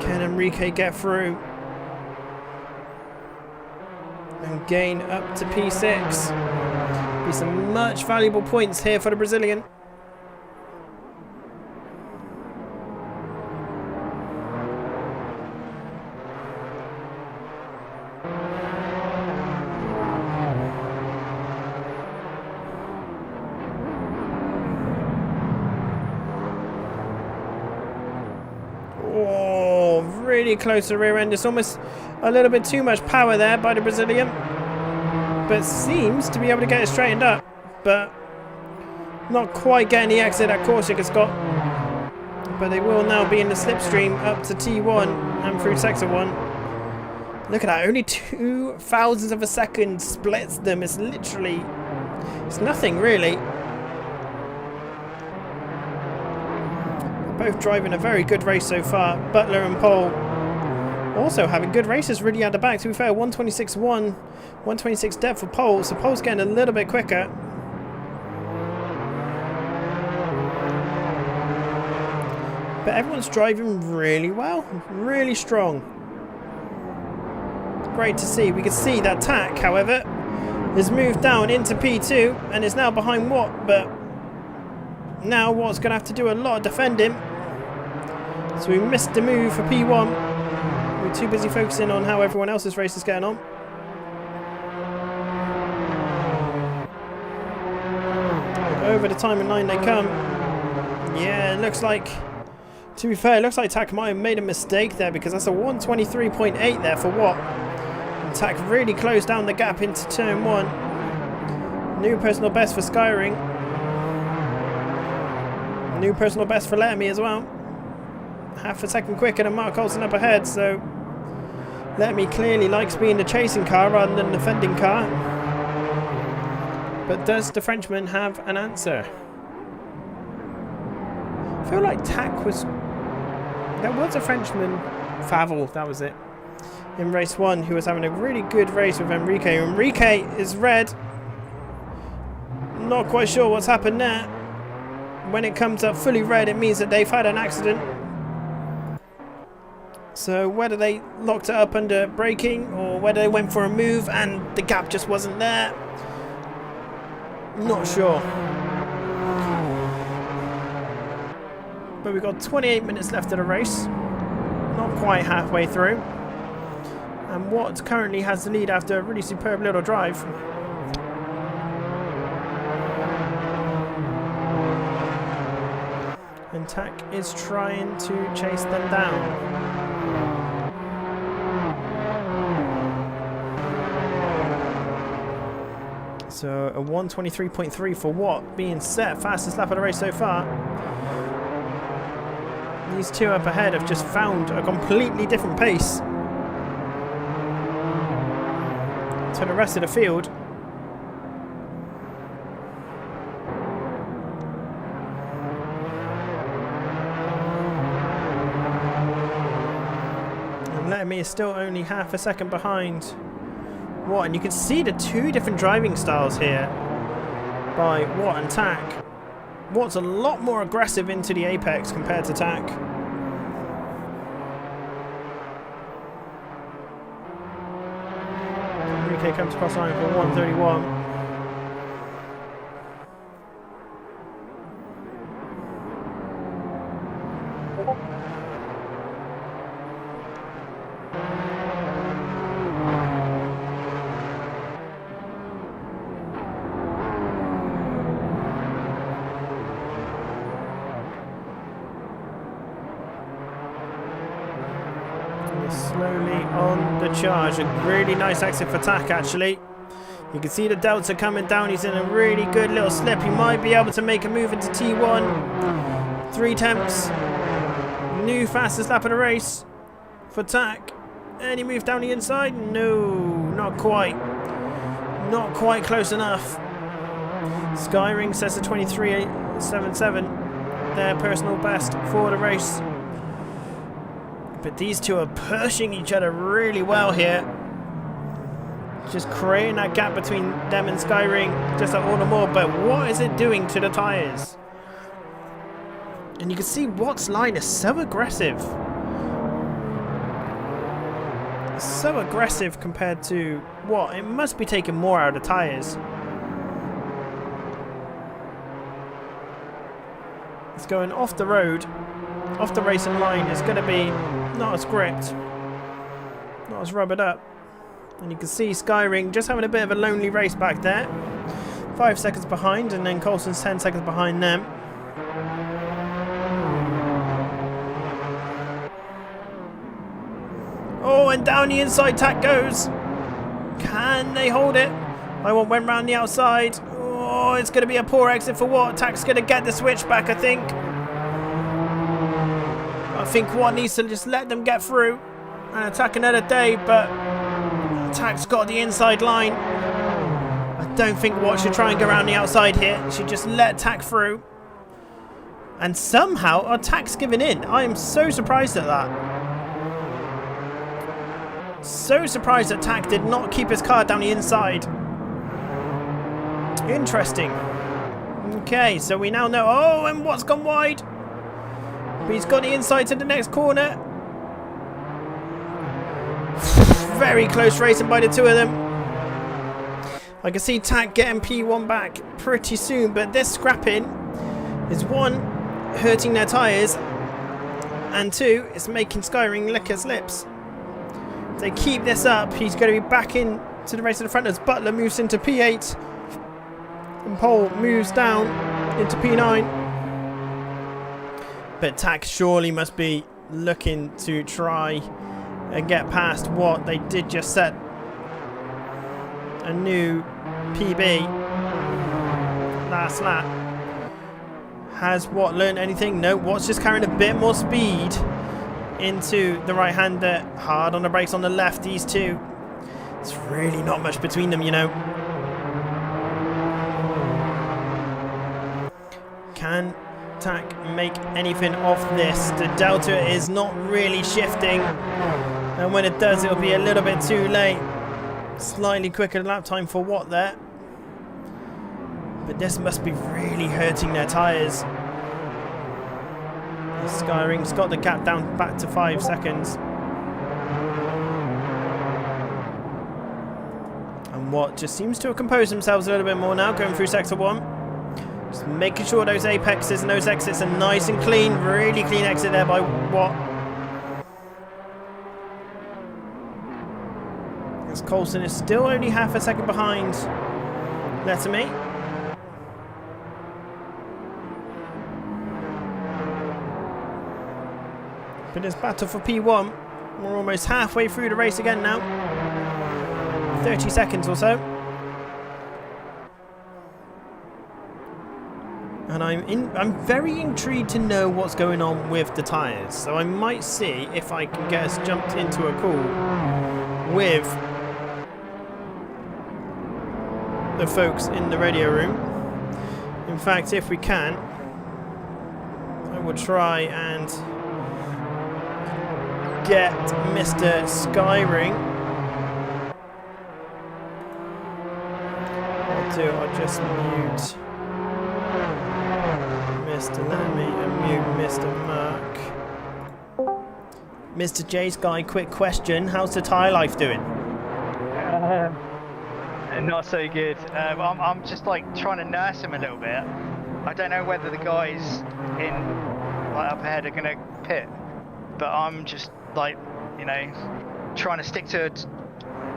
Can Enrique get through and gain up to P6? Be some much valuable points here for the Brazilian. Really close to the rear end. It's almost a little bit too much power there by the Brazilian, but seems to be able to get it straightened up, but not quite getting the exit that Corsic has got. But they will now be in the slipstream up to T1 and through sector 1. Look at that, only 2 thousandths of a second splits them. It's literally, it's nothing really. Both driving a very good race so far. Butler and Pole also having good races really at the back. To be fair, 126.1, 126 depth for Pole, so Pole's getting a little bit quicker. But everyone's driving really well, really strong. Great to see. We can see that Tack, however, has moved down into P2 and is now behind Watt, but now Watt's going to have to do a lot of defending. So we missed the move for P1. We're too busy focusing on how everyone else's race is going on. Over the timing line they come. Yeah, it looks like, to be fair, it looks like Tack might have made a mistake there, because that's a 123.8 there for Watt. And Tack really closed down the gap into turn 1. New personal best for Skyring. New personal best for Lettermy as well. Half a second quicker than Mark Coulson up ahead, so Lettermy clearly likes being the chasing car rather than the defending car. But does the Frenchman have an answer? I feel like Tack was... There was a Frenchman, Favel, that was it, in race 1, who was having a really good race with Enrique. Enrique is red. Not quite sure what's happened there. When it comes up fully red, it means that they've had an accident. So whether they locked it up under braking or whether they went for a move and the gap just wasn't there, not sure. But we've got 28 minutes left of the race. Not quite halfway through. And Watt currently has the lead after a really superb little drive. And Tack is trying to chase them down. So a 123.3 for Watt being set fastest lap of the race so far. These two up ahead have just found a completely different pace. to the rest of the field. And Letterme is still only half a second behind Watt, and you can see the two different driving styles here by Watt and Tack. Watt's a lot more aggressive into the apex compared to Tack. Enrique comes across line for 131. Slowly on the charge. A really nice exit for Tack, actually. You can see the Delta coming down. He's in a really good little slip. He might be able to make a move into T1. 3 attempts. New fastest lap of the race for Tack. Any move down the inside? No, not quite. Not quite close enough. Skyring says a 23.77. Their personal best for the race. But these two are pushing each other really well here. Just creating that gap between them and Skyring just all the more. But what is it doing to the tyres? And you can see Watt's line is so aggressive. So aggressive compared to Watt. It must be taking more out of the tyres. It's going off the road. Off the racing line. It's going to be not as gripped, not as rubbered up. And you can see Skyring just having a bit of a lonely race back there. 5 seconds behind, and then Coulson's 10 seconds behind them. Oh, and down the inside Tack goes. Can they hold it? I went round the outside. Oh, it's going to be a poor exit for Watt. Tack's going to get the switch back, I think. I think Watt needs to just let them get through and attack another day, but Tack's got the inside line. I don't think Watt should try and go around the outside here. Should just let Tack through. And somehow Tack's giving in. I am so surprised at that. So surprised that Tack did not keep his car down the inside. Interesting. Okay, so we now know. Oh, and Watt's gone wide. But he's got the inside to the next corner. Very close racing by the two of them. I can see Tack getting P1 back pretty soon, but this scrapping is 1, hurting their tyres, and 2, it's making Skyring lick his lips. If they keep this up, he's going to be back into the race at the front as Butler moves into P8 and Pole moves down into P9. But Tack surely must be looking to try and get past Watt. They did just set a new PB last lap. Has Watt learned anything? No, Watt's just carrying a bit more speed into the right-hander. Hard on the brakes on the left, these two. It's really not much between them, you know. Can Tack make anything of this? The Delta is not really shifting, and when it does, it'll be a little bit too late. Slightly quicker lap time for Watt there, but this must be really hurting their tyres. Skyring's got the gap down back to 5 seconds, and Watt just seems to have composed themselves a little bit more now, going through sector 1. Just making sure those apexes and those exits are nice and clean. Really clean exit there by Watt. As Coulson is still only half a second behind Letterme. But it's battle for P1. We're almost halfway through the race again now. 30 seconds or so. And I'm very intrigued to know what's going on with the tyres. So I might see if I can get us jumped into a call with the folks in the radio room. In fact, if we can, I will try and get Mr. Skyring. I'll just mute Mr. Lemmy and mute Mr. Mark. Mr. J Sky, quick question. How's the tyre life doing?
Not so good. I'm just like trying to nurse him a little bit. I don't know whether the guys in like up ahead are going to pit, but I'm just like, you know, trying to stick to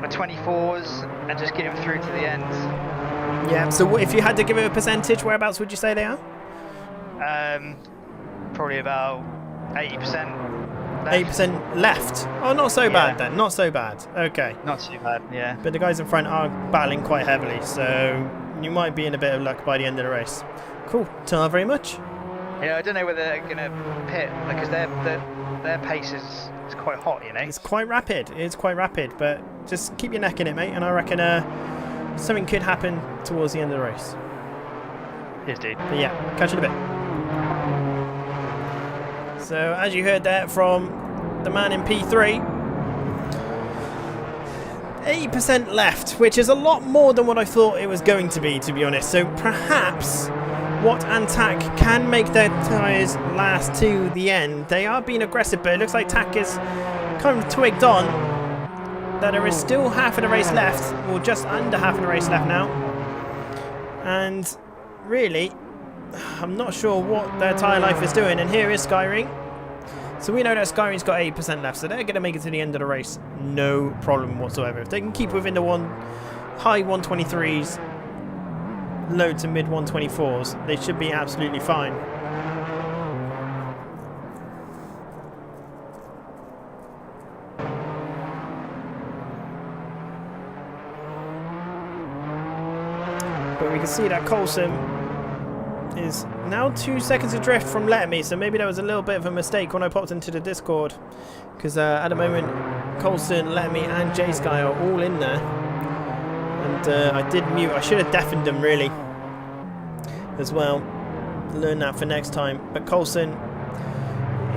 my 24s and just get him through to the end.
Yeah, so if you had to give it a percentage, whereabouts would you say they are?
Probably about 80%.
8% left. Oh, not so bad then. Not so bad. Okay.
Not too bad, yeah.
But the guys in front are battling quite heavily, so you might be in a bit of luck by the end of the race. Cool. Thank very much.
Yeah, I don't know whether they're going to pit because their pace is quite hot, you know.
It's quite rapid. It's quite rapid, but just keep your neck in it, mate. And I reckon something could happen towards the end of the race.
Yes, dude.
But yeah, catch you in a bit. So, as you heard there from the man in P3, 80% left, which is a lot more than what I thought it was going to be honest. So, perhaps Watt and Tack can make their tyres last to the end. They are being aggressive, but it looks like Tack is kind of twigged on that there is still half of the race left, or just under half of the race left now. And really, I'm not sure what their tyre life is doing. And here is Skyring. So we know that Skyring's got 8% left, so they're going to make it to the end of the race. No problem whatsoever. If they can keep within the high 123s, low to mid 124s, they should be absolutely fine. But we can see that Coulson is now 2 seconds adrift from Letterme, so maybe that was a little bit of a mistake when I popped into the Discord, because at the moment Coulson, Letterme and J-Sky are all in there, and I did mute. I should have deafened them really as well. Learn that for next time. But Coulson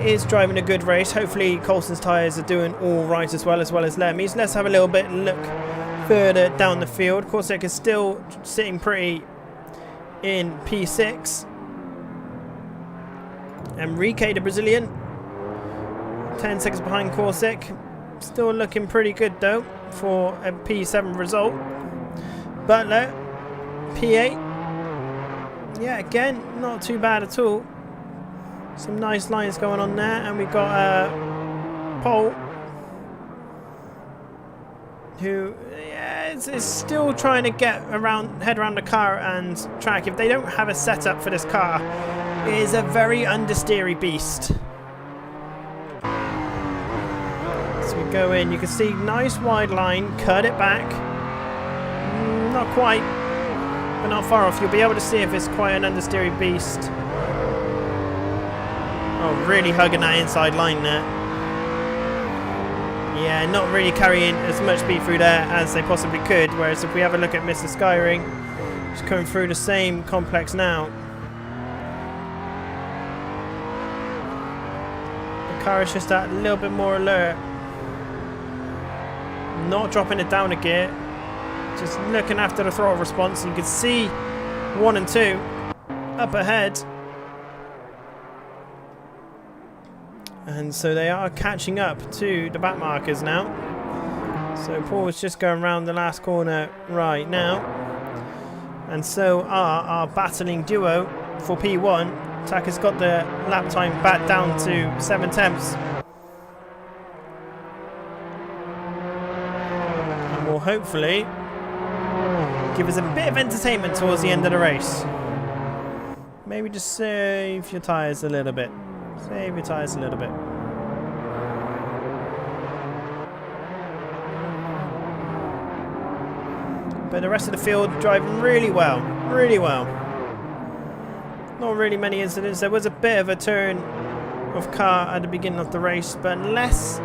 is driving a good race. Hopefully Coulson's tyres are doing all right as well as Letterme's. Let's have a little bit look further down the field. Corsic is still sitting pretty in P6. Enrique, the Brazilian, 10 seconds behind Corsic. Still looking pretty good though for a P7 result. Butler, P8. Yeah, again, not too bad at all. Some nice lines going on there, and we've got Paul, who is still trying to head around the car and track. If they don't have a setup for this car, it is a very understeery beast. So we go in, you can see nice wide line, cut it back. Not quite, but not far off. You'll be able to see if it's quite an understeery beast. Oh, really hugging that inside line there. Yeah, not really carrying as much speed through there as they possibly could. Whereas if we have a look at Mr. Skyring, he's coming through the same complex now. The car is just that little bit more alert. Not dropping it down a gear. Just looking after the throttle response. You can see 1 and 2 up ahead. And so they are catching up to the back markers now. So Paul is just going around the last corner right now. And so are our battling duo for P1. Tack has got the lap time back down to 7 tenths. And will hopefully give us a bit of entertainment towards the end of the race. Maybe just save your tyres a little bit. Save your tyres a little bit. But the rest of the field driving really well. Really well. Not really many incidents. There was a bit of a turn of car at the beginning of the race, but unless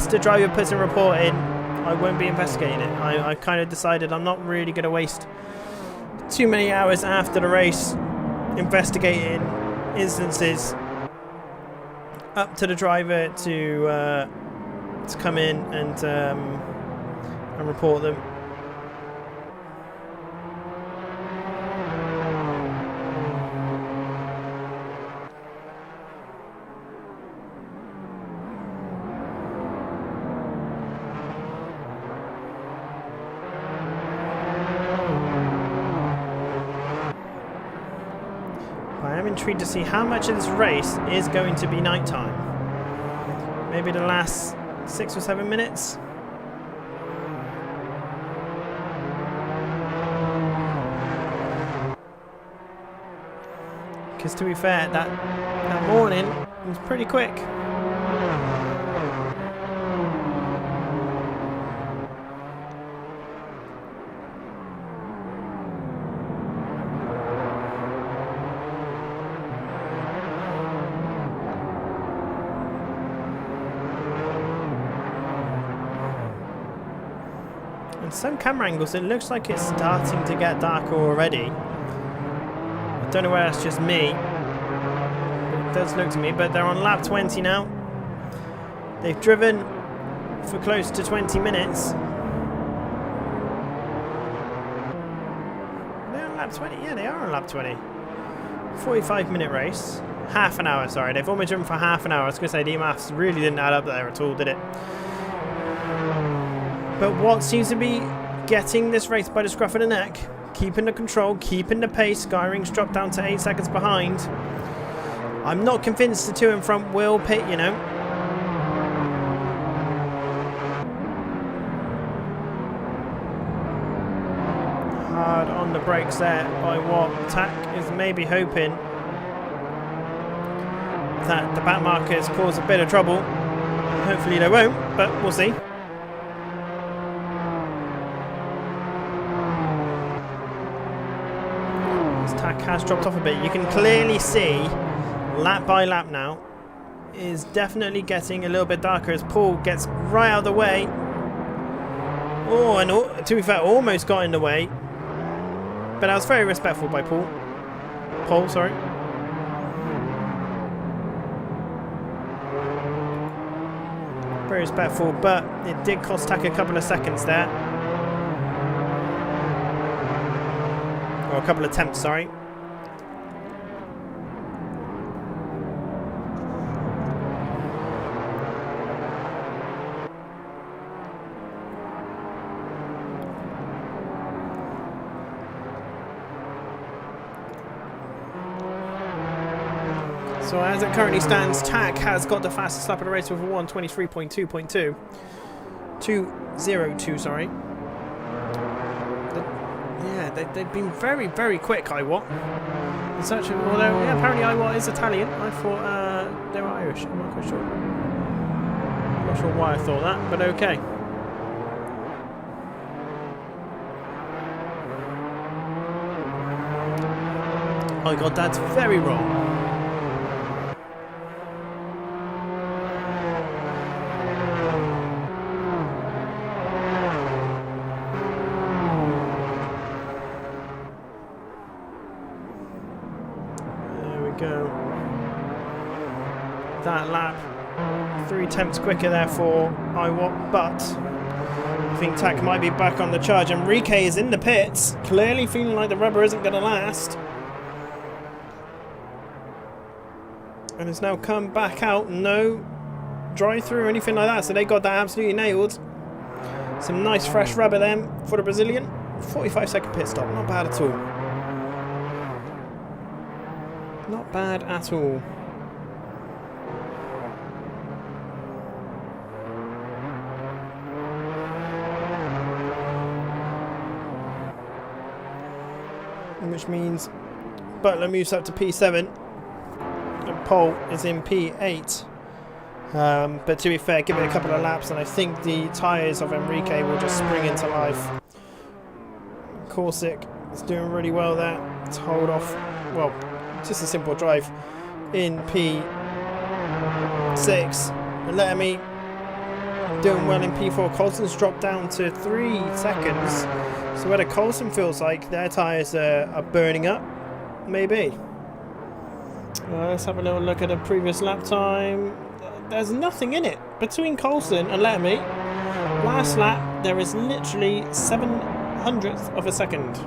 the driver puts a report in, I won't be investigating it. I kind of decided I'm not really going to waste too many hours after the race investigating instances. Up to the driver to come in and report them. I am intrigued to see how much of this race is going to be nighttime. Maybe the last 6 or 7 minutes. Because to be fair, that morning was pretty quick. Some camera angles, it looks like it's starting to get darker already. I don't know whether that's just me. It does look to me, but they're on lap 20 now. They've driven for close to 20 minutes. They're on lap 20? Yeah, they are on lap 20. 45-minute race. Half an hour, sorry. They've only driven for half an hour. I was going to say, the maths really didn't add up there at all, did it? But what seems to be getting this race by the scruff of the neck, keeping the control, keeping the pace, Skyring's dropped down to 8 seconds behind. I'm not convinced the two in front will pit, you know. Hard on the brakes there by what Tack is maybe hoping that the back markers cause a bit of trouble. Hopefully they won't, but we'll see. Tack has dropped off a bit. You can clearly see lap by lap now is definitely getting a little bit darker as Paul gets right out of the way. Oh, and to be fair, almost got in the way. But I was very respectful by Paul. Paul, sorry. Very respectful, but it did cost Tack a couple of seconds there. Or a couple of attempts, sorry. So as it currently stands, Tack has got the fastest lap of the race with a 1:23.2.2. 2:02, sorry. They've been very, very quick, Iwat. Although, yeah, apparently Iwat is Italian. I thought they were Irish. I'm not quite sure. I'm not sure why I thought that, but okay. Oh my god, that's very wrong. Go. That lap 3 tenths quicker there for Iwat, but I think Tack might be back on the charge. Enrique is in the pits, clearly feeling like the rubber isn't going to last, and has now come back out. No drive through or anything like that, so they got that absolutely nailed. Some nice fresh rubber then for the Brazilian. 45-second pit stop, not bad at all. Not bad at all. Which means Butler moves up to P7 and Pole is in P8. But to be fair, give it a couple of laps and I think the tyres of Enrique will just spring into life. Corsic is doing really well there to hold off, well, just a simple drive in P6 and letting me doing well in P4. Colson's dropped down to 3 seconds. So whether Colson feels like their tyres are burning up, maybe. Let's have a little look at the previous lap time. There's nothing in it between Colson and Lettermy. Last lap, there is literally 7/100th of a second.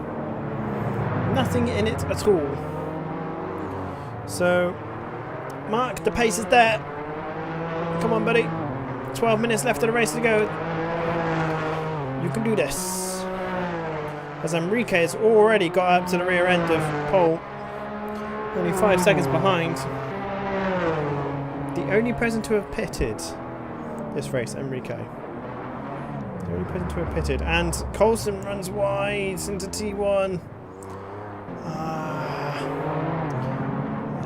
Nothing in it at all. So, Mark, the pace is there. Come on, buddy. 12 minutes left of the race to go. You can do this. As Enrique has already got up to the rear end of pole. Only 5 seconds behind. The only person to have pitted this race, Enrique. The only person to have pitted. And Colson runs wide into T1.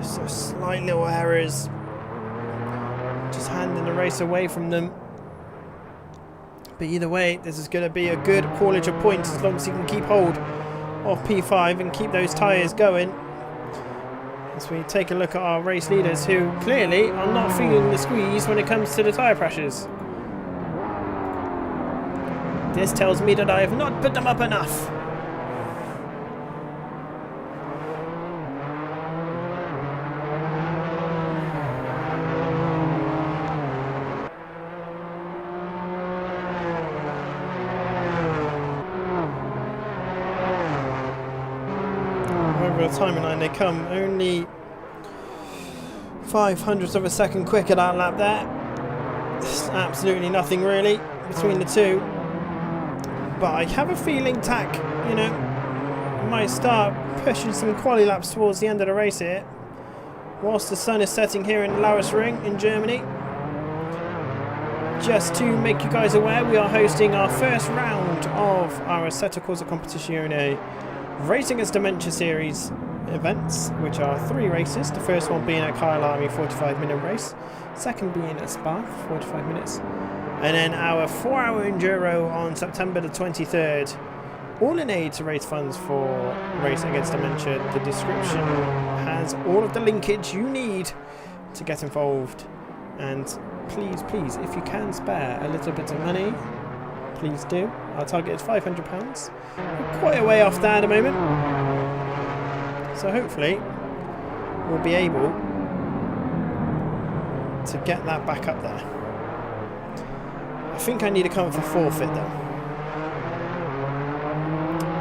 So slight little errors. Just handing the race away from them. But either way, this is going to be a good haulage of points as long as he can keep hold of P5 and keep those tyres going. As we take a look at our race leaders who clearly are not feeling the squeeze when it comes to the tyre pressures. This tells me that I have not put them up enough. Over the timing line they come, only 0.05 of a second quicker that lap there. It's absolutely nothing really between the two. But I have a feeling TAC, you know, might start pushing some quali laps towards the end of the race here. Whilst the sun is setting here in Lauersring in Germany. Just to make you guys aware, we are hosting our first round of our Assetto Corsa Competizione Racing Against Dementia Series events, which are 3 races. The first one being a Kyle Army 45-minute race, second being at Spa 45 minutes, and then our 4-hour Enduro on September the 23rd, all in aid to raise funds for Racing Against Dementia. The description has all of the linkage you need to get involved, and please, if you can spare a little bit of money, please do. Our target is £500. We're quite a way off there at the moment. So hopefully we'll be able to get that back up there. I think I need to come for forfeit though.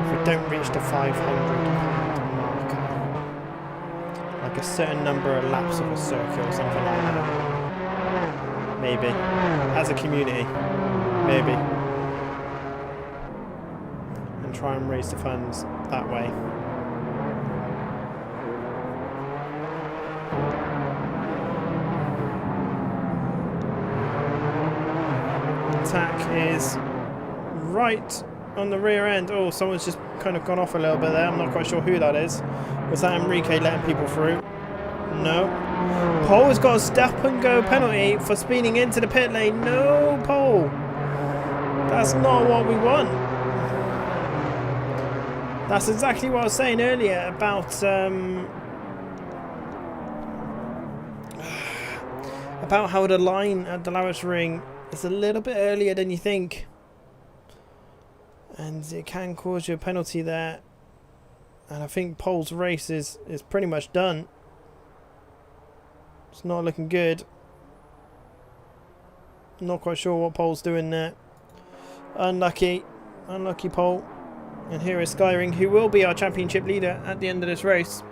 If we don't reach the £500 marker. Like a certain number of laps of a circuit or something like that. Maybe. As a community. Maybe. And try and raise the funds that way. Attack is right on the rear end. Oh, someone's just kind of gone off a little bit there. I'm not quite sure who that is. Was that Enrique letting people through? No. Pole has got a stop and go penalty for speeding into the pit lane. No, Pole. That's not what we want. That's exactly what I was saying earlier about how the line at the Lauersring is a little bit earlier than you think, and it can cause you a penalty there. And I think Pole's race is pretty much done. It's not looking good. Not quite sure what Pole's doing there. Unlucky Pole. And here is Skyring, who will be our championship leader at the end of this race.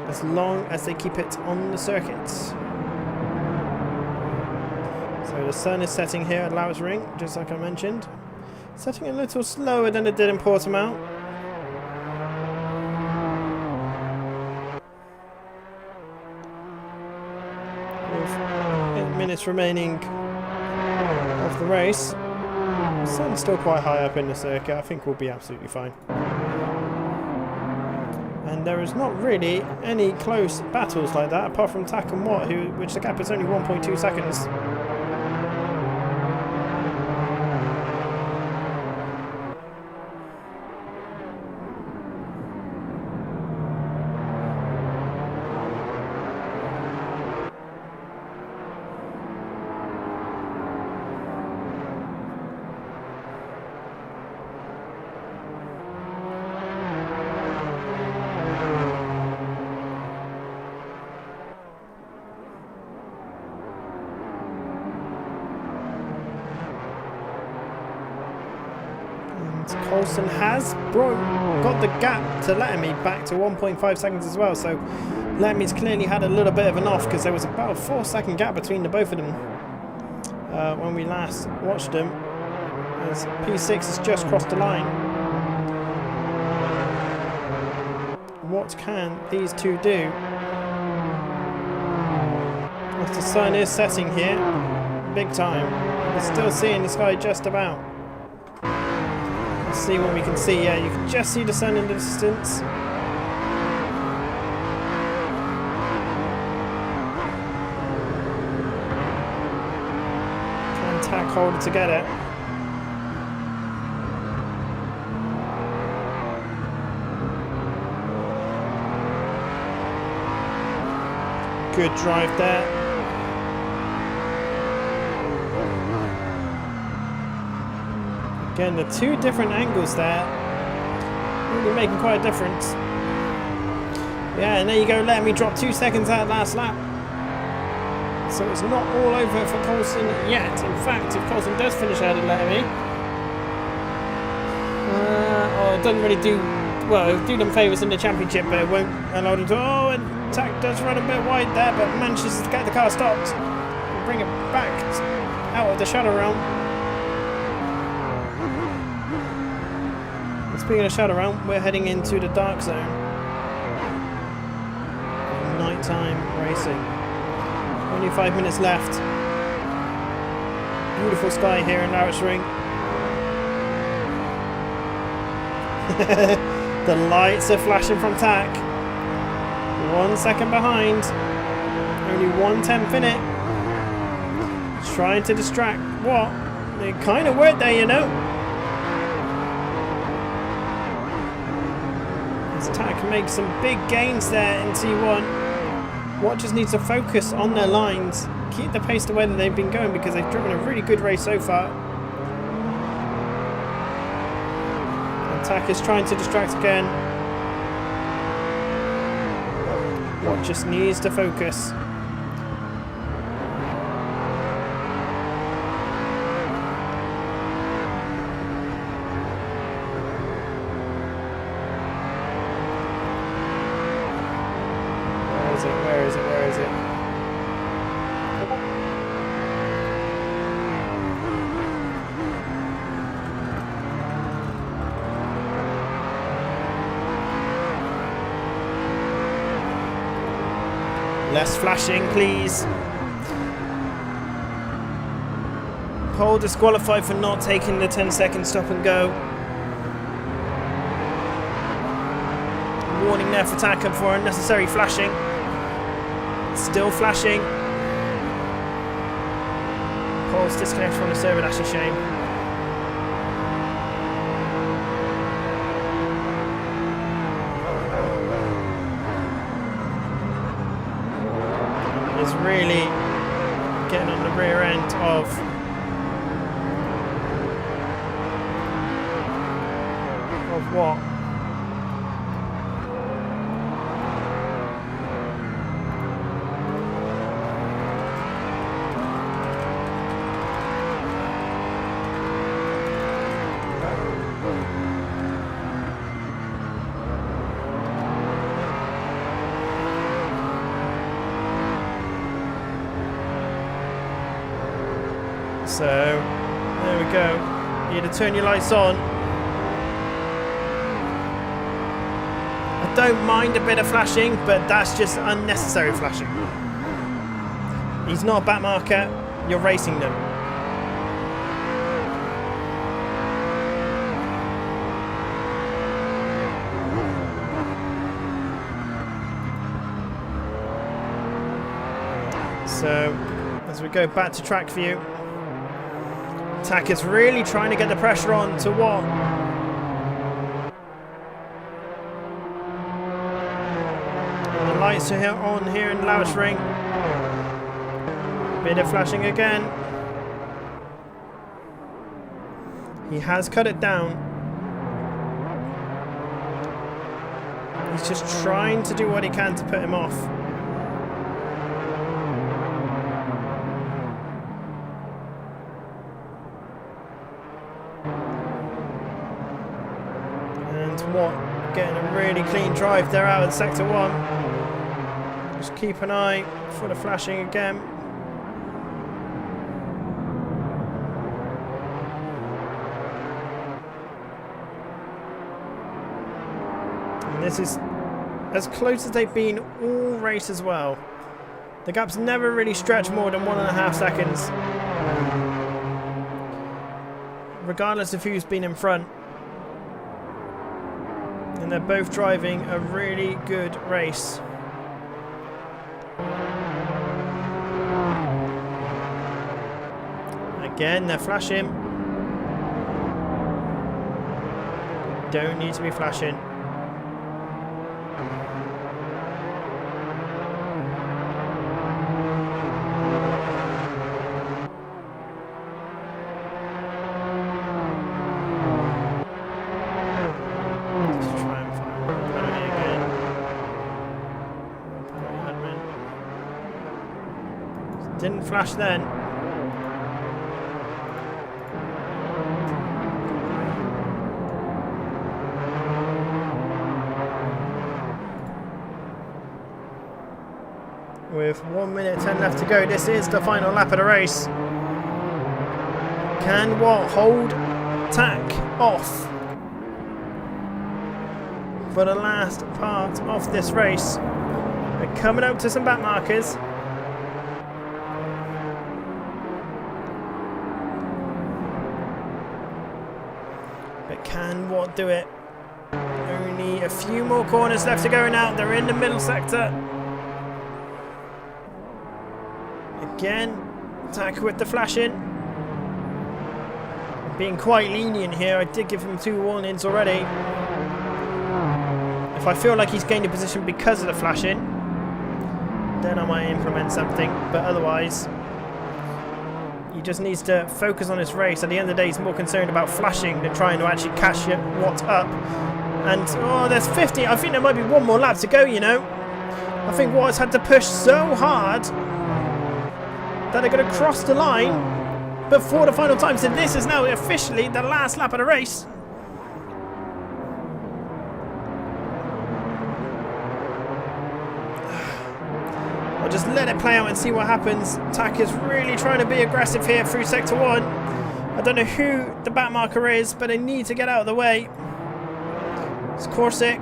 As long as they keep it on the circuit. So the sun is setting here at Lauersring, just like I mentioned. Setting a little slower than it did in Portimao. With 8 minutes remaining of the race. The sun's still quite high up in the circuit. I think we'll be absolutely fine. And there is not really any close battles like that, apart from Tak and Watt, which the gap is only 1.2 seconds. Coulson has got the gap to Lettermy back to 1.5 seconds as well, so Lettermy's clearly had a little bit of an off because there was about a 4-second gap between the both of them when we last watched them, as P6 has just crossed the line. What can these two do? As the sun is setting here, big time. We're still seeing the sky just about. Let's see what we can see. Yeah, you can just see the sun in the distance. Can tack hold it to get it. Good drive there. Again, the two different angles there really making quite a difference. Yeah, and there you go, letting me drop 2 seconds out last lap. So it's not all over for Coulson yet. In fact, if Coulson does finish ahead of Lettermy, it doesn't really do, well, it'll do them favours in the championship, but it won't allow them to, and Tack does run a bit wide there, but manages to get the car stopped and bring it back out of the shadow realm. Speaking of shadow realm, we're heading into the dark zone. Nighttime racing. Only 5 minutes left. Beautiful sky here in Ring. The lights are flashing from Tack. 1 second behind. Only 1/10 in it. Trying to distract. What? It kind of worked there, you know. Tack makes some big gains there in T1. Watt just needs to focus on their lines, keep the pace the way that they've been going, because they've driven a really good race so far. And Tack is trying to distract again. Watt just needs to focus. Where is it? Less flashing, please. Pole disqualified for not taking the 10-second stop and go. Warning there for Tack for unnecessary flashing. Still flashing. Pole's disconnected from the server, that's a shame. It's really getting on the rear end of what? So, there we go. You need to turn your lights on. I don't mind a bit of flashing, but that's just unnecessary flashing. He's not a back marker, you're racing them. So, as we go back to track view, Tack is really trying to get the pressure on to Watt. The lights are on here in Ring. Bit of flashing again. He has cut it down. He's just trying to do what he can to put him off. Watt getting a really clean drive there out in sector 1. Just keep an eye for the flashing again. And this is as close as they've been all race as well. The gap's never really stretched more than 1.5 seconds, regardless of who's been in front. And they're both driving a really good race. Again, they're flashing. Don't need to be flashing. Didn't flash then. With 1 minute 10 left to go, this is the final lap of the race. Can Watt hold Tack off for the last part of this race? They're coming up to some back markers. But can Watt do it? Only a few more corners left to go now. They're in the middle sector. Again, Tack with the flashing. Being quite lenient here. I did give him 2 warnings already. If I feel like he's gained a position because of the flashing, then I might implement something. But otherwise, he just needs to focus on his race. At the end of the day, he's more concerned about flashing than trying to actually catch Watt up. And, oh, there's 50. I think there might be 1 more lap to go, you know. I think Watt's had to push so hard that they're going to cross the line before the final time. So this is now officially the last lap of the race. I'll just let it play out and see what happens. Tack is really trying to be aggressive here through sector 1. I don't know who the back marker is, but they need to get out of the way. It's Corsic.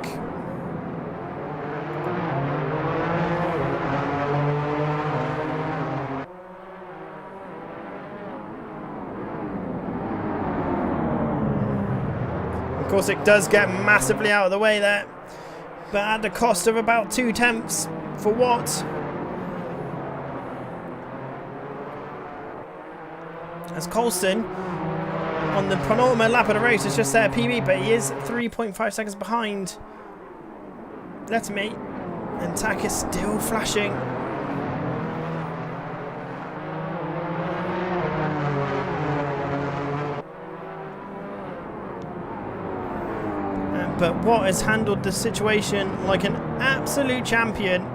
Corsic does get massively out of the way there, but at the cost of about 2 tenths for Watt. As Coulson on the penultimate lap of the race has just set a PB, but he is 3.5 seconds behind Lettermate, and Tack is still flashing. But Watt has handled the situation like an absolute champion.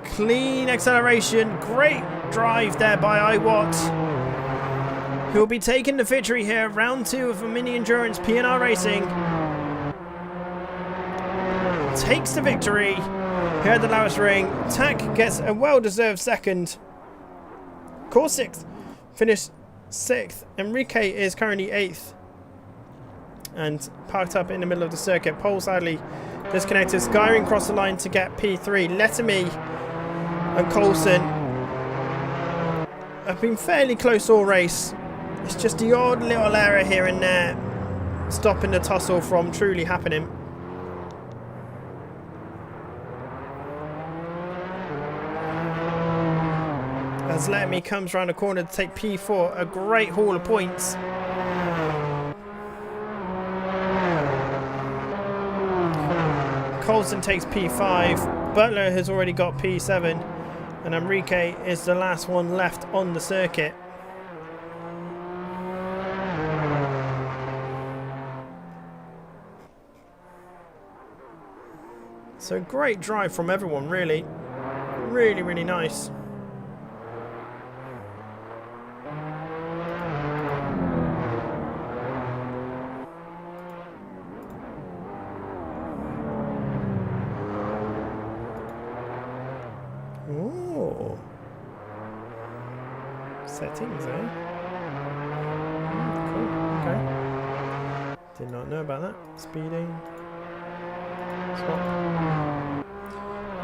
Clean acceleration, great drive there by Watt, who will be taking the victory here. Round 2 of a mini endurance P&R Racing takes the victory here at the Lowes Ring. Tack gets a well-deserved second. Corsic finished 6th. Enrique is currently 8th. And parked up in the middle of the circuit. Pole sadly disconnected. Skyring across the line to get P3. Letterme and Coulson have been fairly close all race. It's just the odd little error here and there stopping the tussle from truly happening. As Letterme comes around the corner to take P4, a great haul of points. Coulson takes P5, Butler has already got P7, and Enrique is the last one left on the circuit. So great drive from everyone, really. Really, really nice. Settings, eh? Cool. Okay. Did not know about that. Speeding. Swap.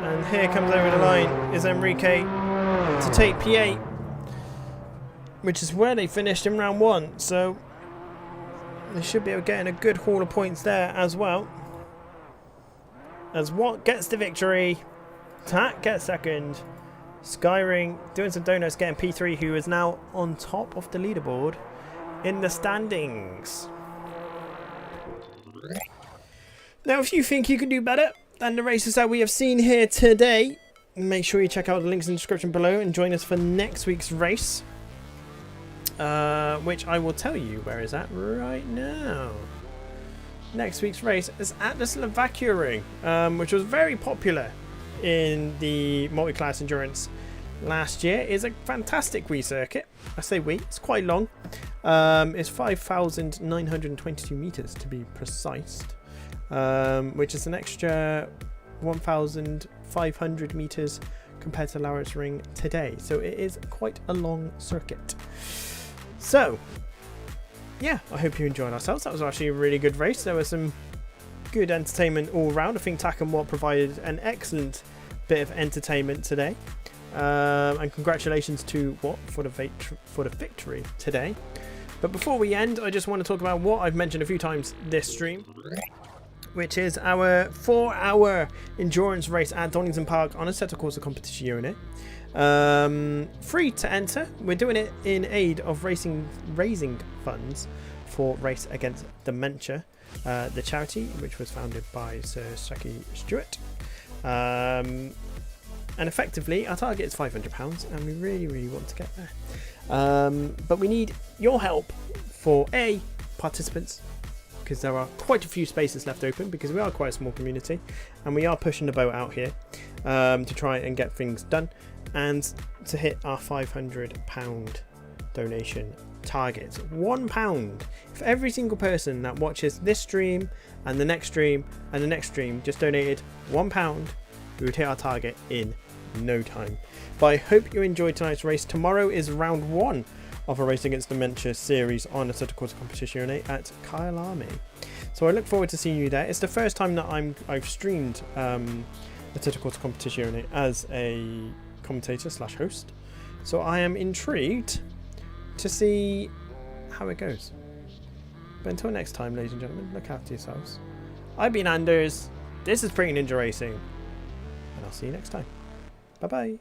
And here comes over the line is Enrique to take P8, which is where they finished in round 1. So they should be able to get in a good haul of points there as well. As Watt gets the victory, Tat gets second, Skyring doing some donuts, getting P3, who is now on top of the leaderboard in the standings. Now, if you think you can do better than the races that we have seen here today, make sure you check out the links in the description below and join us for next week's race, which I will tell you where is at right now. Next week's race is at the Slovakia Ring, which was very popular in the multi-class endurance last year. It's a fantastic wee circuit. I say wee, it's quite long. It's 5,922 meters to be precise, which is an extra 1,500 meters compared to Lawrence Ring today. So it is quite a long circuit. So yeah, I hope you enjoyed ourselves. That was actually a really good race. There was some good entertainment all round. I think Tak and Watt provided an excellent bit of entertainment today. And congratulations to Watt for the victory today. But before we end, I just want to talk about what I've mentioned a few times this stream, which is our 4-hour endurance race at Donington Park on Assetto Corsa Competizione. Free to enter. We're doing it in aid of raising funds for Race Against Dementia, the charity which was founded by Sir Saki Stewart. And effectively our target is £500 and we really want to get there. But we need your help for participants, because there are quite a few spaces left open because we are quite a small community and we are pushing the boat out here to try and get things done and to hit our £500 donation target. £1. If every single person that watches this stream and the next stream and the next stream just donated £1, we would hit our target in no time. But I hope you enjoyed tonight's race. Tomorrow is round 1 of a Race Against Dementia series on Assetto Corsa Competizione at Kyalami. So I look forward to seeing you there. It's the first time that I've streamed Assetto Corsa Competizione as a commentator / host. So I am intrigued to see how it goes. But until next time, ladies and gentlemen, look after yourselves. I've been Anders. This is Pretty Ninja Racing. And I'll see you next time. Bye bye.